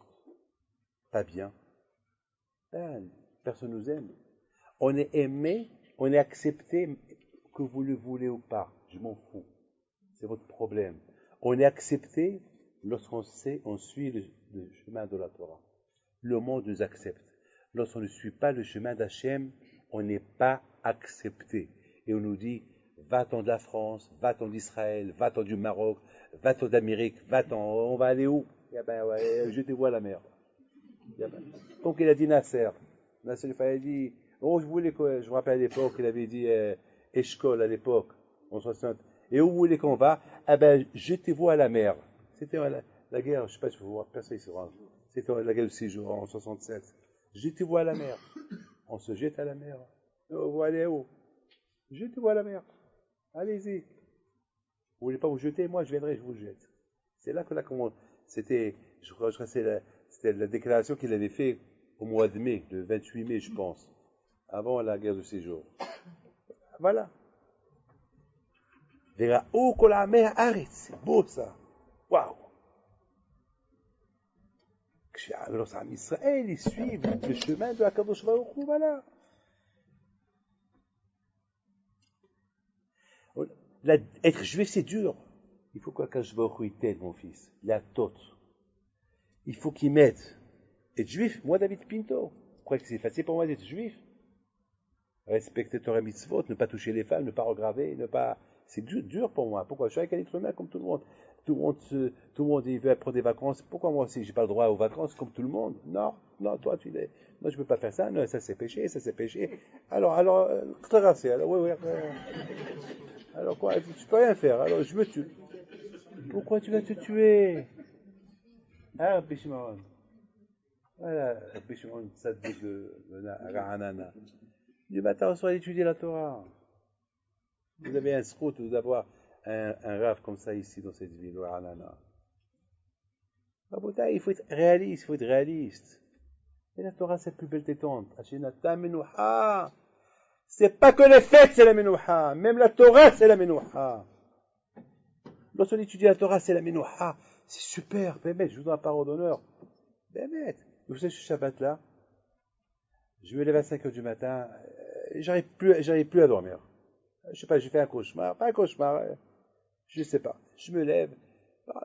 pas bien, ben, personne nous aime. On est aimé, on est accepté, que vous le voulez ou pas. Je m'en fous. C'est votre problème. On est accepté lorsqu'on sait, on suit le chemin de la Torah. Le monde nous accepte. Lorsqu'on ne suit pas le chemin d'Hachem, on n'est pas accepté. Et on nous dit, va-t'en de la France, va-t'en d'Israël, va-t'en du Maroc, va-t'en d'Amérique, va-t'en, on va aller où? Eh ben, ouais, jetez-vous à la mer. Comme qu'il a dit Nasser. Nasser, il a dit, oh, je me rappelle à l'époque, il avait dit Eshkol à l'époque, en 60. Et où vous voulez qu'on va? Eh ben, jetez-vous à la mer. C'était la guerre, je ne sais pas si vous voyez, personne se rend. C'était la guerre de 6 jours, en 67. Jetez-vous à la mer. On se jette à la mer. Oh, vous allez où? Jetez-vous à la mer. Allez-y. Vous voulez pas vous jeter? Moi, je viendrai, je vous jette. C'est là que c'était, je crois que c'était la déclaration qu'il avait faite au mois de mai, le 28 mai, je pense, avant la guerre de 6 jours. Voilà. Vers où que la mer arrête. C'est beau ça. Waouh. Alors, en Israël, ils suivent le chemin de la Kadosh Baruch Hu, voilà. Être juif, c'est dur. Il faut qu'Akadosh Baruch Hu t'aide, mon fils. La tote. Il faut qu'il m'aide. Être juif, moi, David Pinto. Vous croyez que c'est facile pour moi d'être juif? Respecter Torah mitzvot, ne pas toucher les femmes, ne pas regraver, ne pas... C'est dur pour moi. Pourquoi? Je suis avec un être humain comme tout le monde. Tout le monde il veut prendre des vacances. Pourquoi moi aussi, j'ai pas le droit aux vacances comme tout le monde? Non, toi, moi, je peux pas faire ça. Non, ça c'est péché, ça c'est péché. Alors, oui. Alors quoi? Tu peux rien faire. Alors, je me tue. Pourquoi tu vas te tuer? Ah, Bishimon. Voilà, Bishimon, ça te dit de Ra'anana. Du matin au soir, étudier la Torah. Vous avez un scout d'avoir un rave comme ça ici dans cette ville, Ra'anana. Il faut être réaliste, Et la Torah, c'est la plus belle détente. C'est pas que les fêtes, c'est la menouha. Même la Torah, c'est la menouha. Lorsqu'on étudie la Torah, c'est la menouha. C'est super. Bémet, je vous donne la parole d'honneur. Bémet. Vous savez, ce Shabbat-là, je me lève à 5 heures du matin, j'arrive plus à dormir. Je sais pas, j'ai fait un cauchemar. Pas un cauchemar, je sais pas. Je me lève,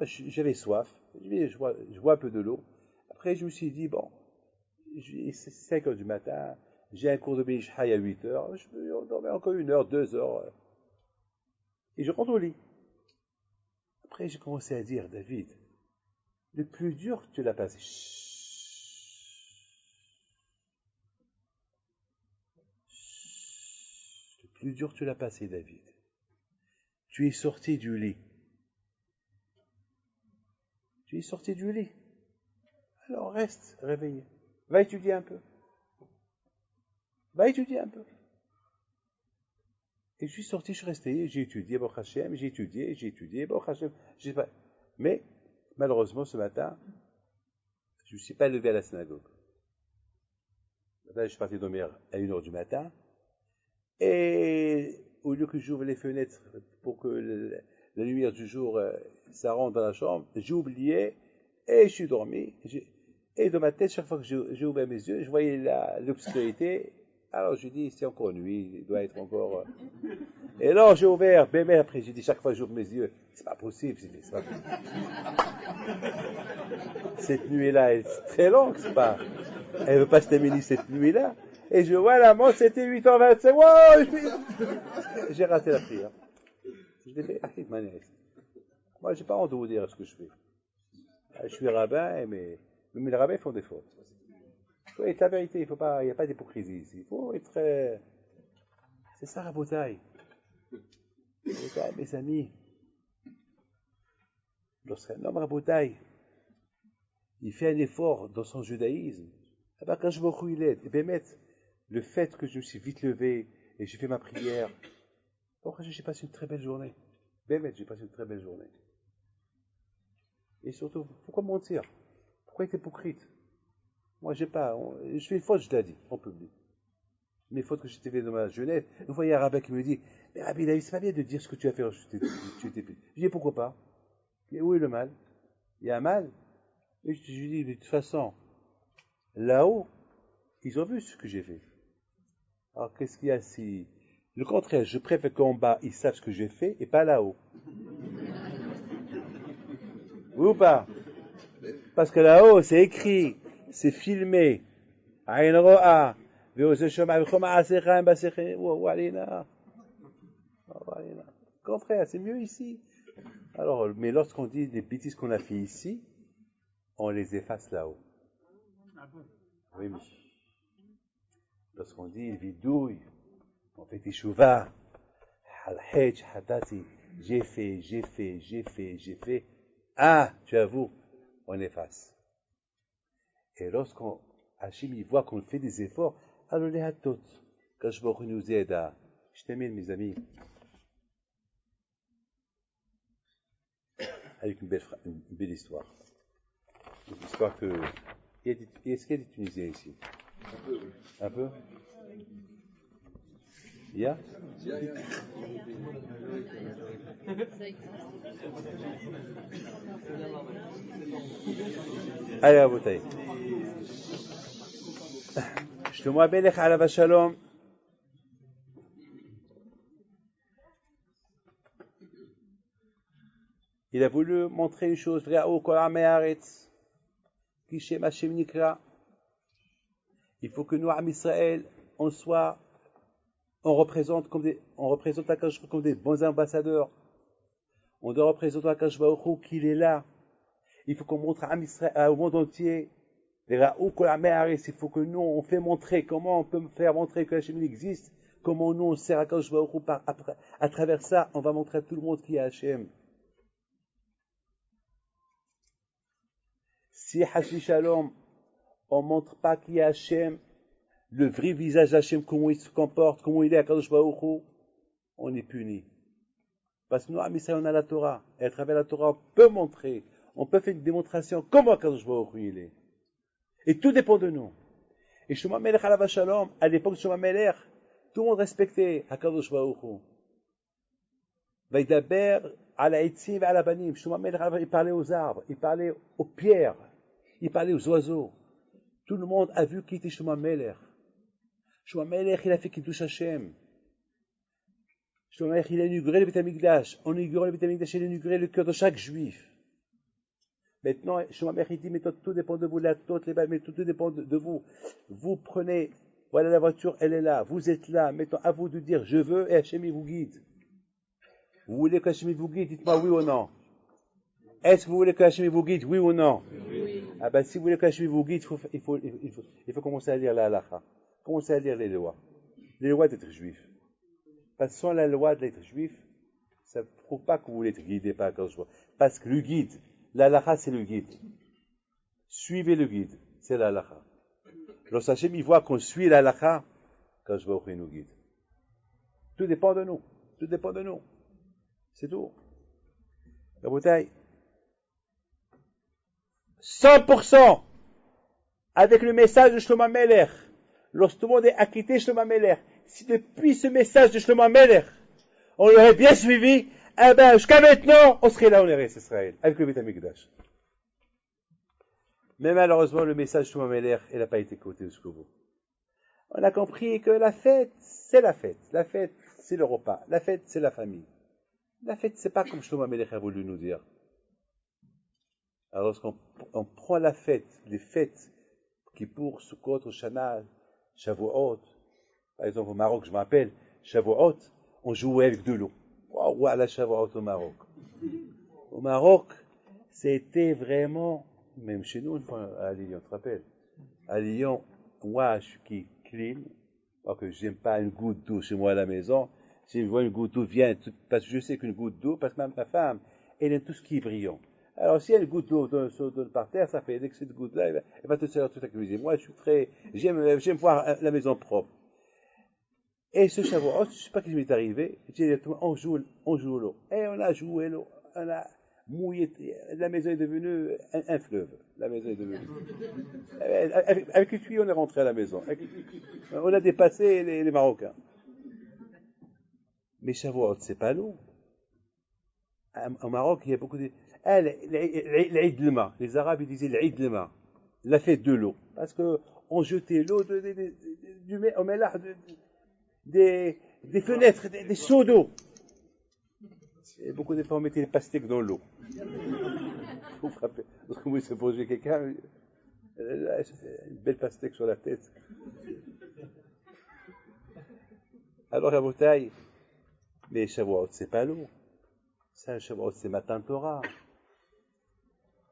j'avais soif, je bois un peu de l'eau. Après, je me suis dit, bon, c'est 5 heures du matin, j'ai un cours de Béishhaï à 8 heures, je peux dormir encore 1 heure, 2 heures. Et je rentre au lit. Après, j'ai commencé à dire, David, le plus dur, tu l'as passé. Le plus dur, tu l'as passé, David. Tu es sorti du lit. Alors reste réveillé. Va étudier un peu. Et je suis sorti, je suis resté, j'ai étudié, Baruch Hashem, j'ai étudié, Baruch Hashem. Mais, malheureusement, ce matin, je ne me suis pas levé à la synagogue. Là, je suis parti dormir à 1 heure du matin. Et au lieu que j'ouvre les fenêtres pour que la lumière du jour, ça rentre dans la chambre, j'ai oublié et je suis dormi. Et dans ma tête, chaque fois que j'ai ouvert mes yeux, je voyais l'obscurité. Alors je dis, c'est encore nuit, il doit être encore... Et alors j'ai ouvert, mais après j'ai dit, chaque fois que j'ouvre mes yeux, c'est pas possible, Cette nuit-là, elle est très longue, c'est pas... Elle ne veut pas se terminer cette nuit-là. Et je vois la montre, c'était 8h25. Wow, j'ai raté la prière. Je l'ai fait, moi, j'ai pas honte de vous dire ce que je fais. Je suis rabbin, mais les rabbins font des fautes. Il faut être la vérité, il n'y a pas d'hypocrisie ici. Il faut être... C'est ça, Rabotaï. Mes amis. Lorsqu'un homme, Rabotaï, il fait un effort dans son judaïsme, quand je me il est, le fait que je me suis vite levé et j'ai fait ma prière, j'ai passé une très belle journée. J'ai passé une très belle journée. Et surtout, pourquoi mentir? Pourquoi être hypocrite? Moi, j'ai pas. Je fais une faute, je l'ai dit, en public. Mes fautes que j'étais fait dans ma jeunesse. Vous voyez un rabbin qui me dit, mais Rabbi David, c'est pas bien de dire ce que tu as fait lorsque tu étais petit. Je dis, pourquoi pas? Et où est le mal? Il y a un mal? Et je lui dis, de toute façon, là-haut, ils ont vu ce que j'ai fait. Alors, qu'est-ce qu'il y a si... Le contraire, je préfère qu'en bas, ils savent ce que j'ai fait et pas là-haut. Oui ou pas? Parce que là-haut, c'est écrit, c'est filmé. Aïn ro'a. Contraire, c'est mieux ici. Alors, mais lorsqu'on dit des bêtises qu'on a fait ici, on les efface là-haut. Oui, mais lorsqu'on dit vidouille, on fait teshuva, al-hajj, hadati, j'ai fait. Ah, tu avoues, on efface. Et lorsqu'on, Hachim, il voit qu'on fait des efforts, alors les hatot, quand je nous aide à, je t'aime, mes amis, avec une belle histoire. Une histoire que, est-ce qu'il y a des Tunisiens ici? Un peu? Il y a? Allez, à bouteille. Shlomo HaMelech alav shalom. Il a voulu montrer une chose, il faut que nous, Am Israël, on représente Akadosh comme des bons ambassadeurs. On doit représenter Akadosh Baruch Hu qu'il est là. Il faut qu'on montre à Am Israël, au monde entier, il faut que nous, on fait montrer comment on peut faire montrer que Hachem existe, comment nous, on sert Akadosh Baruch Hu à travers ça, on va montrer à tout le monde qui est Hachem. Si Hashem Shalom, on ne montre pas qui est Hachem, le vrai visage d'Hachem, comment il se comporte, comment il est à Kadosh Baruch Hu, on est puni. Parce que nous, à Israël, on a la Torah. Et à travers la Torah, on peut montrer, on peut faire une démonstration comment Kadosh Baruch Hu il est. Et tout dépend de nous. Et Shlomo HaMelech alav shalom, à l'époque de Shlomo HaMelech, tout le monde respectait Kadosh Baruch Hu. Vaidaber ala etzim ve ala banim. Shlomo HaMelech il parlait aux arbres, il parlait aux pierres, il parlait aux oiseaux. Tout le monde a vu qui était Shlomo HaMelech. Shlomo HaMelech, il a fait Kiddush Hashem. Shlomo HaMelech, il a inauguré le Beth Amikdash. En inaugurant le Beth Amikdash, il a inauguré le cœur de chaque juif. Maintenant, Shlomo HaMelech, il dit, mais tout dépend de vous, les balles, mais tout dépend de vous. Vous prenez, voilà la voiture, elle est là, vous êtes là. Maintenant, à vous de dire, je veux, et Hachem, il vous guide. Vous voulez que Hachem vous guide, dites-moi oui ou non. Est-ce que vous voulez que Hachem vous guide, oui ou non? Oui. Ah ben, si vous voulez que Hachem vous guide, il faut commencer à lire la halakha. Commencez à lire les lois. Les lois d'être juif. Parce que sans la loi d'être juif, ça ne prouve pas que vous voulez être guidé par Akadosh Baruch Hu. Parce que le guide, la halakha, c'est le guide. Suivez le guide, c'est la halakha. Lorsque Hachem il voit qu'on suit la halakha, Akadosh Baruch Hu nous guide. Tout dépend de nous. Tout dépend de nous. C'est tout. La bouteille. 100% avec le message de Shlomo HaMelech. Lorsque tout le monde est acquitté Shlomo HaMelech, si depuis ce message de Shlomo HaMelech, on l'aurait bien suivi, eh ben, jusqu'à maintenant, on serait là en Eretz Israël, avec le Beth Amikdash. Mais malheureusement, le message de Shlomo HaMelech, il n'a pas été écouté jusqu'au bout. On a compris que la fête, c'est la fête. La fête, c'est le repas. La fête, c'est la famille. La fête, c'est pas comme Shlomo HaMelech a voulu nous dire. Alors, lorsqu'on prend la fête, les fêtes qui pour Sukkot, Rosh Hashanah, Shavuot, par exemple au Maroc, je me rappelle, Shavuot, on jouait avec de l'eau. Waouh, à la Shavuot au Maroc. Au Maroc, c'était vraiment, même chez nous, une fois à Lyon, tu te rappelles? À Lyon, moi, je suis clean, parce que j'aime pas une goutte d'eau chez moi à la maison. Si je vois une goutte d'eau, viens, parce que je sais qu'une goutte d'eau, parce que ma femme, elle aime tout ce qui est brillant. Alors, si il y a une goutte d'eau par terre, ça fait, dès que cette goutte-là, elle va te servir toute la cuisine. Moi, j'aime voir la maison propre. Et ce Shavuot, je ne sais pas ce qui m'est arrivé, on joue l'eau. Et on a joué l'eau. mouillé. La maison est devenue un fleuve. La maison est devenue. Avec les tuyaux, on est rentré à la maison. On a dépassé les Marocains. Mais Shavuot, c'est pas l'eau. Au Maroc, il y a beaucoup de. Ah, l'Eid Lema. Les Arabes, ils disaient l'Eid Lema. La fête de l'eau. Parce qu'on jetait l'eau au mélange des fenêtres, des seaux d'eau. Et beaucoup de fois, on mettait les pastèques dans l'eau. Vous frappez. Parce que vous se posez quelqu'un, une belle pastèque sur la tête. Alors, la bouteille, mais Shavuot, c'est pas l'eau. Ça, Shavuot, c'est Matan Torah.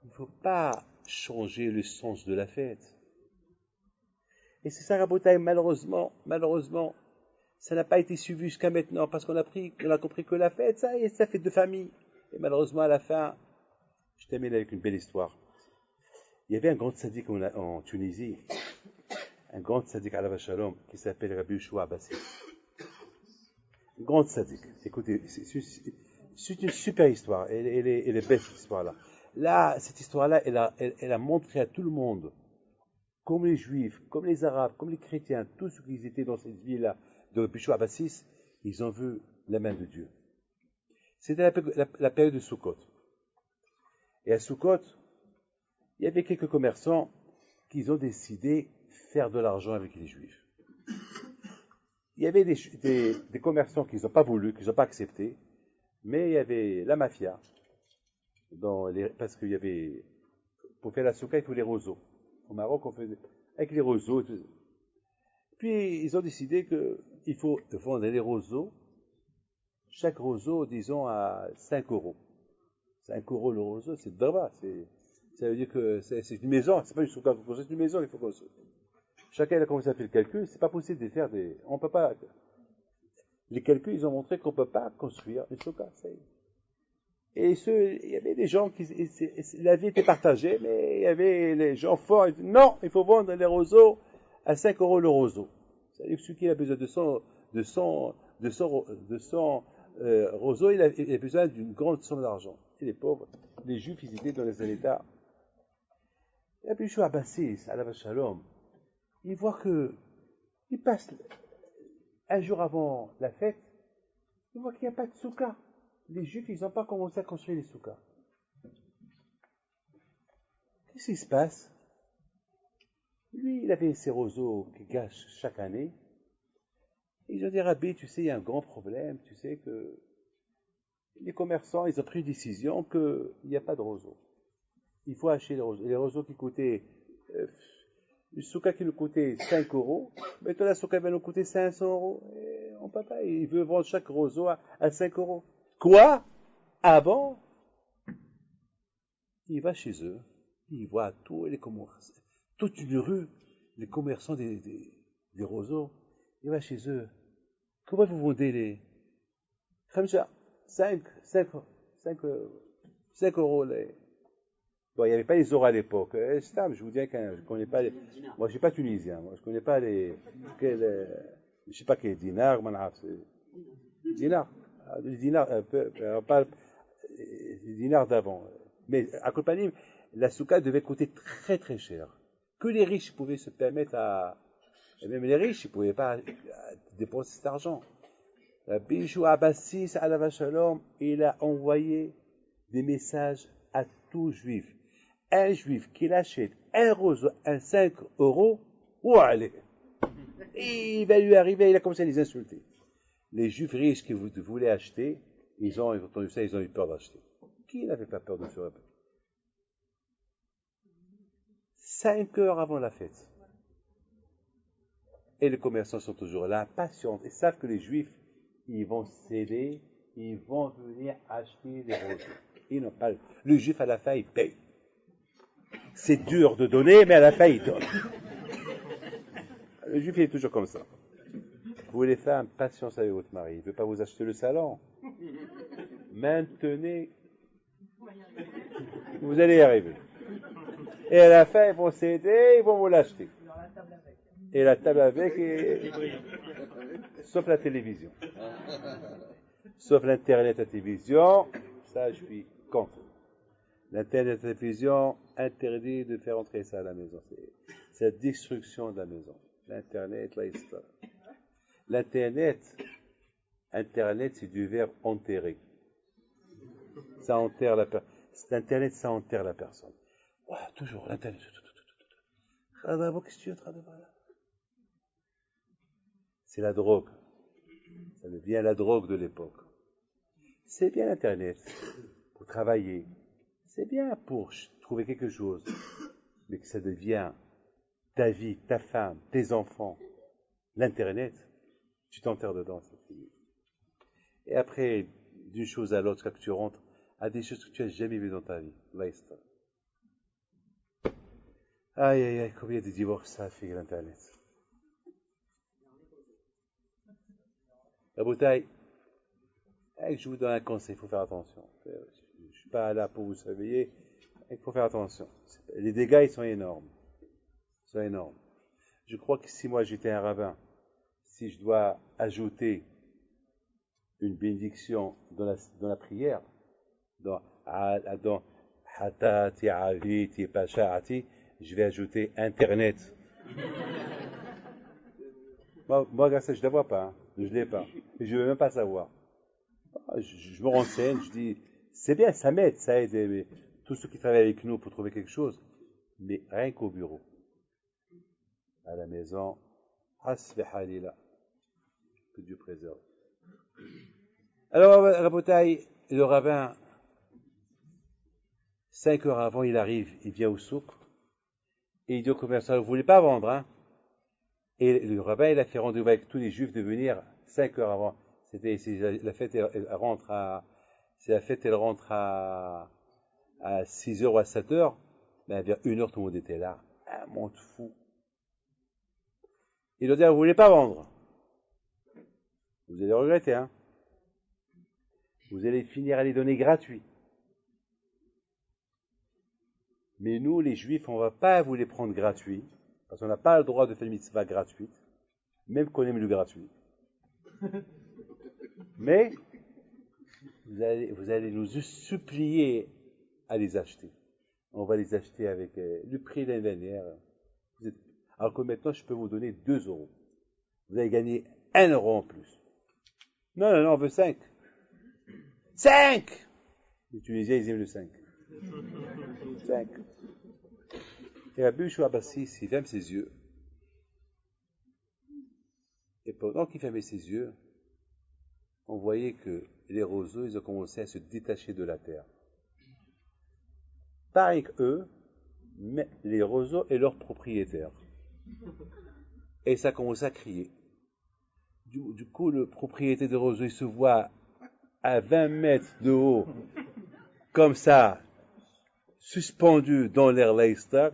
Il ne faut pas changer le sens de la fête. Et c'est ça, la bouteille, malheureusement, ça n'a pas été suivi jusqu'à maintenant, parce qu'on a compris que la fête, ça fait de famille. Et malheureusement, à la fin, je termine avec une belle histoire. Il y avait un grand tzaddik en Tunisie, un grand tzaddik alav shalom, qui s'appelle Rabbi Yoshua Abbasi. Un grand tzaddik. Écoutez, c'est une super histoire. Elle est belle, cette histoire-là. Là, cette histoire-là, elle a montré à tout le monde, comme les Juifs, comme les Arabes, comme les chrétiens, tous ceux qui étaient dans cette ville-là, de Rabbi Yoshua Abbasi, ils ont vu la main de Dieu. C'était la période de Sukkot. Et à Sukkot, il y avait quelques commerçants qui ont décidé de faire de l'argent avec les Juifs. Il y avait des commerçants qui n'ont pas voulu, qui n'ont pas accepté, mais il y avait la mafia, parce qu'il y avait, pour faire la Soukha, il faut les roseaux. Au Maroc, on faisait avec les roseaux. Puis, ils ont décidé qu'il faut vendre les roseaux, chaque roseau, disons, à 5 euros. 5 euros le roseau, c'est de là-bas. Ça veut dire que c'est une maison, c'est pas une Soukha, c'est une maison, il faut construire. Chacun a commencé à faire le calcul, c'est pas possible de faire on peut pas. Les calculs, ils ont montré qu'on peut pas construire une Soukha. Et il y avait des gens la vie était partagée, mais il y avait les gens forts, ils disaient, non, il faut vendre les roseaux à 5 euros le roseau. C'est-à-dire que celui qui a besoin de 100 roseaux, il a besoin d'une grande somme d'argent. Et les pauvres, les juifs, ils étaient dans les états. Et puis, je suis abassé, alav shalom. Il voit il passe un jour avant la fête, il voit qu'il n'y a pas de soukha. Les Juifs, ils n'ont pas commencé à construire les soukas. Qu'est-ce qui se passe? Lui, il avait ses roseaux qui gâchent chaque année. Ils ont dit, Rabbi, tu sais, il y a un grand problème. Tu sais que les commerçants, ils ont pris une décision qu'il n'y a pas de roseaux. Il faut acheter les roseaux. Les roseaux qui coûtaient, le souka qui nous coûtait 5 euros, maintenant la souka va nous coûter 500 euros. Et on peut pas, il veut vendre chaque roseau à 5 euros. Quoi? Avant, il va chez eux, il voit toute une rue, les commerçants des roseaux, il va chez eux. Comment vous vendez les 5 euros les. Bon, il n'y avait pas les euros à l'époque. Je vous dis que je ne connais pas les. Moi, je ne suis pas tunisien. Moi, je ne connais pas je ne sais pas quel dinar, dinar. Les dinars, pas les dinars d'avant. Mais à Kopanim, la soukha devait coûter très très cher. Que les riches pouvaient se permettre et même les riches, ils ne pouvaient pas dépenser cet argent. Rabbi Yoshua Abbasi, alav shalom, il a envoyé des messages à tout juif. Un juif qui achète un roseau à 5 euros, où aller? Il va lui arriver, il a commencé à les insulter. Les juifs riches qui voulaient acheter, ils ont entendu ça, ils ont eu peur d'acheter. Qui n'avait pas peur de se répéter? 5 heures avant la fête. Et les commerçants sont toujours là, patients. Ils savent que les juifs, ils vont céder, ils vont venir acheter des roseaux. Ils n'ont pas. Le juif, à la fin, il paye. C'est dur de donner, mais à la fin, il donne. Le juif, il est toujours comme ça. Vous les femmes, patience avec votre mari. Il ne veut pas vous acheter le salon. Maintenez. Vous allez y arriver. Et à la fin, ils vont céder, ils vont vous l'acheter. Et la table avec, sauf la télévision. Sauf l'internet, la télévision, ça, je suis contre. L'Internet, la télévision, interdit de faire entrer ça à la maison. C'est la destruction de la maison. L'Internet, l'histoire. L'Internet, Internet, c'est du verbe enterrer. Ça enterre la personne. L'Internet, ça enterre la personne. Ouais, toujours, l'Internet. C'est la drogue. Ça devient la drogue de l'époque. C'est bien l'Internet pour travailler. C'est bien pour trouver quelque chose. Mais que ça devient ta vie, ta femme, tes enfants. L'Internet, tu t'enterres dedans, c'est fini. Et après, d'une chose à l'autre, quand tu rentres, à des choses que tu n'as jamais vues dans ta vie. L'histoire. Aïe, aïe, aïe, combien de divorces ça a fait l'Internet. La bouteille, je vous donne un conseil, il faut faire attention. Je ne suis pas là pour vous surveiller, il faut faire attention. Les dégâts, ils sont énormes. Ils sont énormes. Je crois que si moi j'étais un rabbin, si je dois ajouter une bénédiction dans la prière, dans Hatati, Aviti, Pasha'ati, je vais ajouter Internet. Moi, grâce à ça, je ne la vois pas. Hein. Je ne l'ai pas. Et je ne veux même pas savoir. Je me renseigne, je dis, c'est bien, ça m'aide, ça aide tous ceux qui travaillent avec nous pour trouver quelque chose. Mais rien qu'au bureau. À la maison, hasbi halila. Que Dieu préserve. Alors, Rabotaï, le rabbin, 5 heures avant, il arrive, il vient au souk, et il dit au commerçant, vous ne voulez pas vendre, hein? Et le rabbin, il a fait rendez-vous avec tous les juifs de venir 5 heures avant. La fête, elle rentre à 6 heures ou à 7 heures, mais vers 1 heure, tout le monde était là. Un monde fou. Il leur dit, vous ne voulez pas vendre? Vous allez regretter, hein? Vous allez finir à les donner gratuits. Mais nous, les juifs, on ne va pas vous les prendre gratuits, parce qu'on n'a pas le droit de faire une mitzvah gratuite, même qu'on aime le gratuit. Mais, vous allez nous supplier à les acheter. On va les acheter avec le prix de l'année dernière. Alors que maintenant, je peux vous donner 2 euros. Vous allez gagner 1 euro en plus. Non, on veut 5. 5! Les Tunisiens, ils aiment le 5. 5. Et Rabbi Yoshua Bassis, il ferme ses yeux. Et pendant qu'il fermait ses yeux, on voyait que les roseaux, ils ont commencé à se détacher de la terre. Pareil qu'eux, mais les roseaux et leurs propriétaires. Et ça a commencé à crier. Du coup, le propriétaire des roseaux, il se voit à 20 mètres de haut, comme ça, suspendu dans l'air Leicester.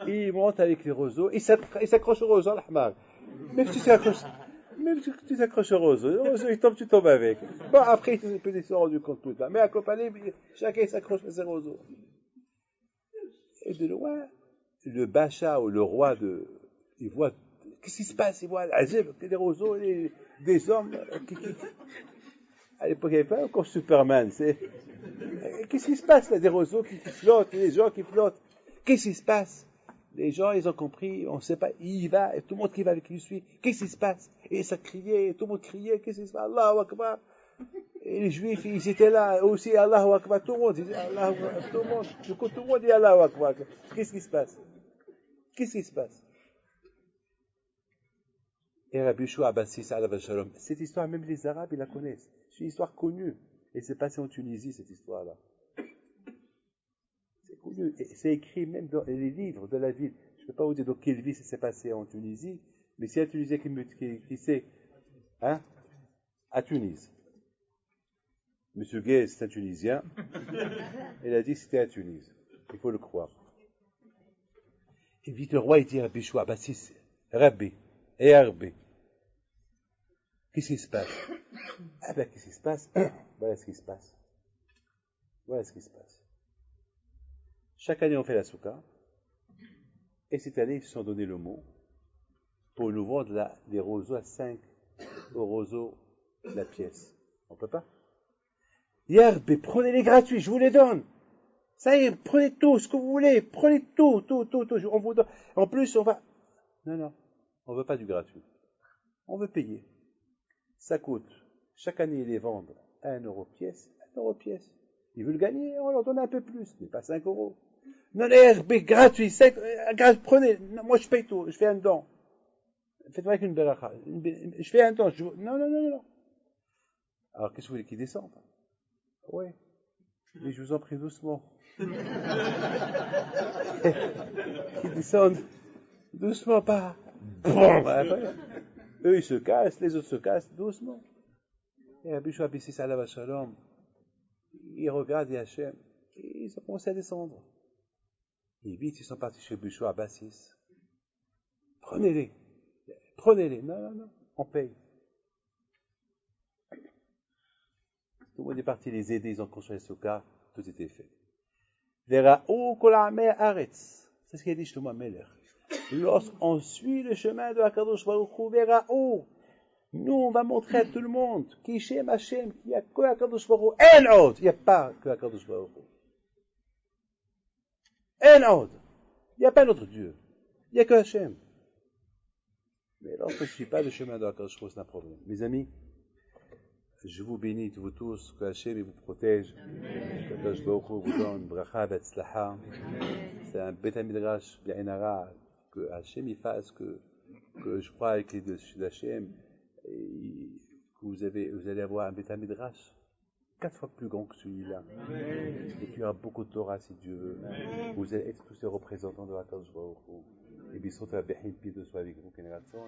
Il monte avec les roseaux, il s'accroche au roseau, l'ahmar. Même si tu t'accroches au roseau, le roseau il tombe, tu tombes avec. Bon, après, il peut se rendre compte tout ça. Mais à Copané, chacun s'accroche à ses roseaux. Et de loin, le Bacha ou le roi il voit, qu'est-ce qui se passe? Il voit des roseaux, des hommes. À l'époque, il n'y avait pas encore Superman. Qu'est-ce qui se passe là? Des roseaux qui flottent, des gens qui flottent. Qu'est-ce qui se passe? Les gens, ils ont compris, on ne sait pas, il y va, et tout le monde qui va avec lui suit. Qu'est-ce qui se passe? Et ça criait, tout le monde criait, qu'est-ce qui se passe? Allahu Akbar. Et les juifs, ils étaient là, aussi, Allahu Akbar, tout le monde disait Allahu Akbar, tout le monde. Du coup, tout le monde dit Allahu Akbar. Qu'est-ce qui se passe? Qu'est-ce qui se passe? Et Rabbi Yoshua Bassis, alav shalom, cette histoire, même les Arabes, ils la connaissent. C'est une histoire connue. Et c'est passé en Tunisie, cette histoire-là. C'est connu. Et c'est écrit même dans les livres de la ville. Je ne peux pas vous dire dans quelle ville ça s'est passé en Tunisie, mais c'est un Tunisien qui sait, hein, à Tunis. Monsieur Gay, c'est un Tunisien. Il a dit que c'était à Tunis. Il faut le croire. Et vite le roi, il dit à Rabbi Yoshua Bassis, Rabbi, et Rabbi, qu'est-ce qui se passe? Ah ben, qu'est-ce qui se passe? Voilà ce qui se passe. Voilà ce qui se passe. Chaque année, on fait la souka. Et cette année, ils se sont donné le mot pour nous vendre des roseaux à 5 au roseau la pièce. On ne peut pas. Yerbe, prenez-les gratuits, je vous les donne. Ça y est, prenez tout, ce que vous voulez, prenez tout. On vous donne. En plus, on va... Non, on veut pas du gratuit. On veut payer. Ça coûte. Chaque année, ils les vendent à 1 euro pièce, 1 euro pièce. Ils veulent gagner, on leur donne un peu plus, mais pas 5 euros. Non, l'herbe gratuit, prenez. Non, moi, je paye tout, je fais un don. Faites-moi avec une beracha. Je fais un don. Non. Alors, qu'est-ce que vous voulez qu'ils descendent? Oui. Mais je vous en prie doucement. Qu'ils descendent doucement, pas. Eux, ils se cassent, les autres se cassent doucement. Et Rabbi Shua Bissis Alav Shalom, il regarde Hachem, et ils ont commencé à descendre. Et vite, ils sont partis chez Rabbi Shua Bassis. Prenez-les. Non, on paye. Tout le monde est parti les aider, ils ont construit le soukha, tout était fait. Vera'ou kol ha'amei haaretz. C'est ce qu'il a dit Shlomo Amelech. Lorsqu'on suit le chemin de HaKadosh Baruch Hu, vera'ou. Nous, on va montrer à tout le monde qu'Ishem Hashem, qu'il n'y a que HaKadosh Baruch Hu. En od. Il n'y a pas que HaKadosh Baruch Hu. En od. Il n'y a pas d'autre Dieu. Il n'y a que Hashem. Mais lorsqu'on ne suit pas le chemin de HaKadosh Baruch Hu, c'est un problème. Mes amis, je vous bénis, vous tous, que Hashem vous protège, que HaKadosh Baruch Hu vous donne bracha betzlacha. C'est un Beth Midrash bi'inara, que Hashem y fasse, que je crois avec les deux d'Hashem, que vous allez avoir un Beth Midrash 4 fois plus grand que celui-là. Et qu'il y aura beaucoup de Torah si Dieu veut. Vous allez être tous les représentants de HaKadosh Baruch Hu. Et Bisot Rabbein Pido soit avec vous, Keneratzon.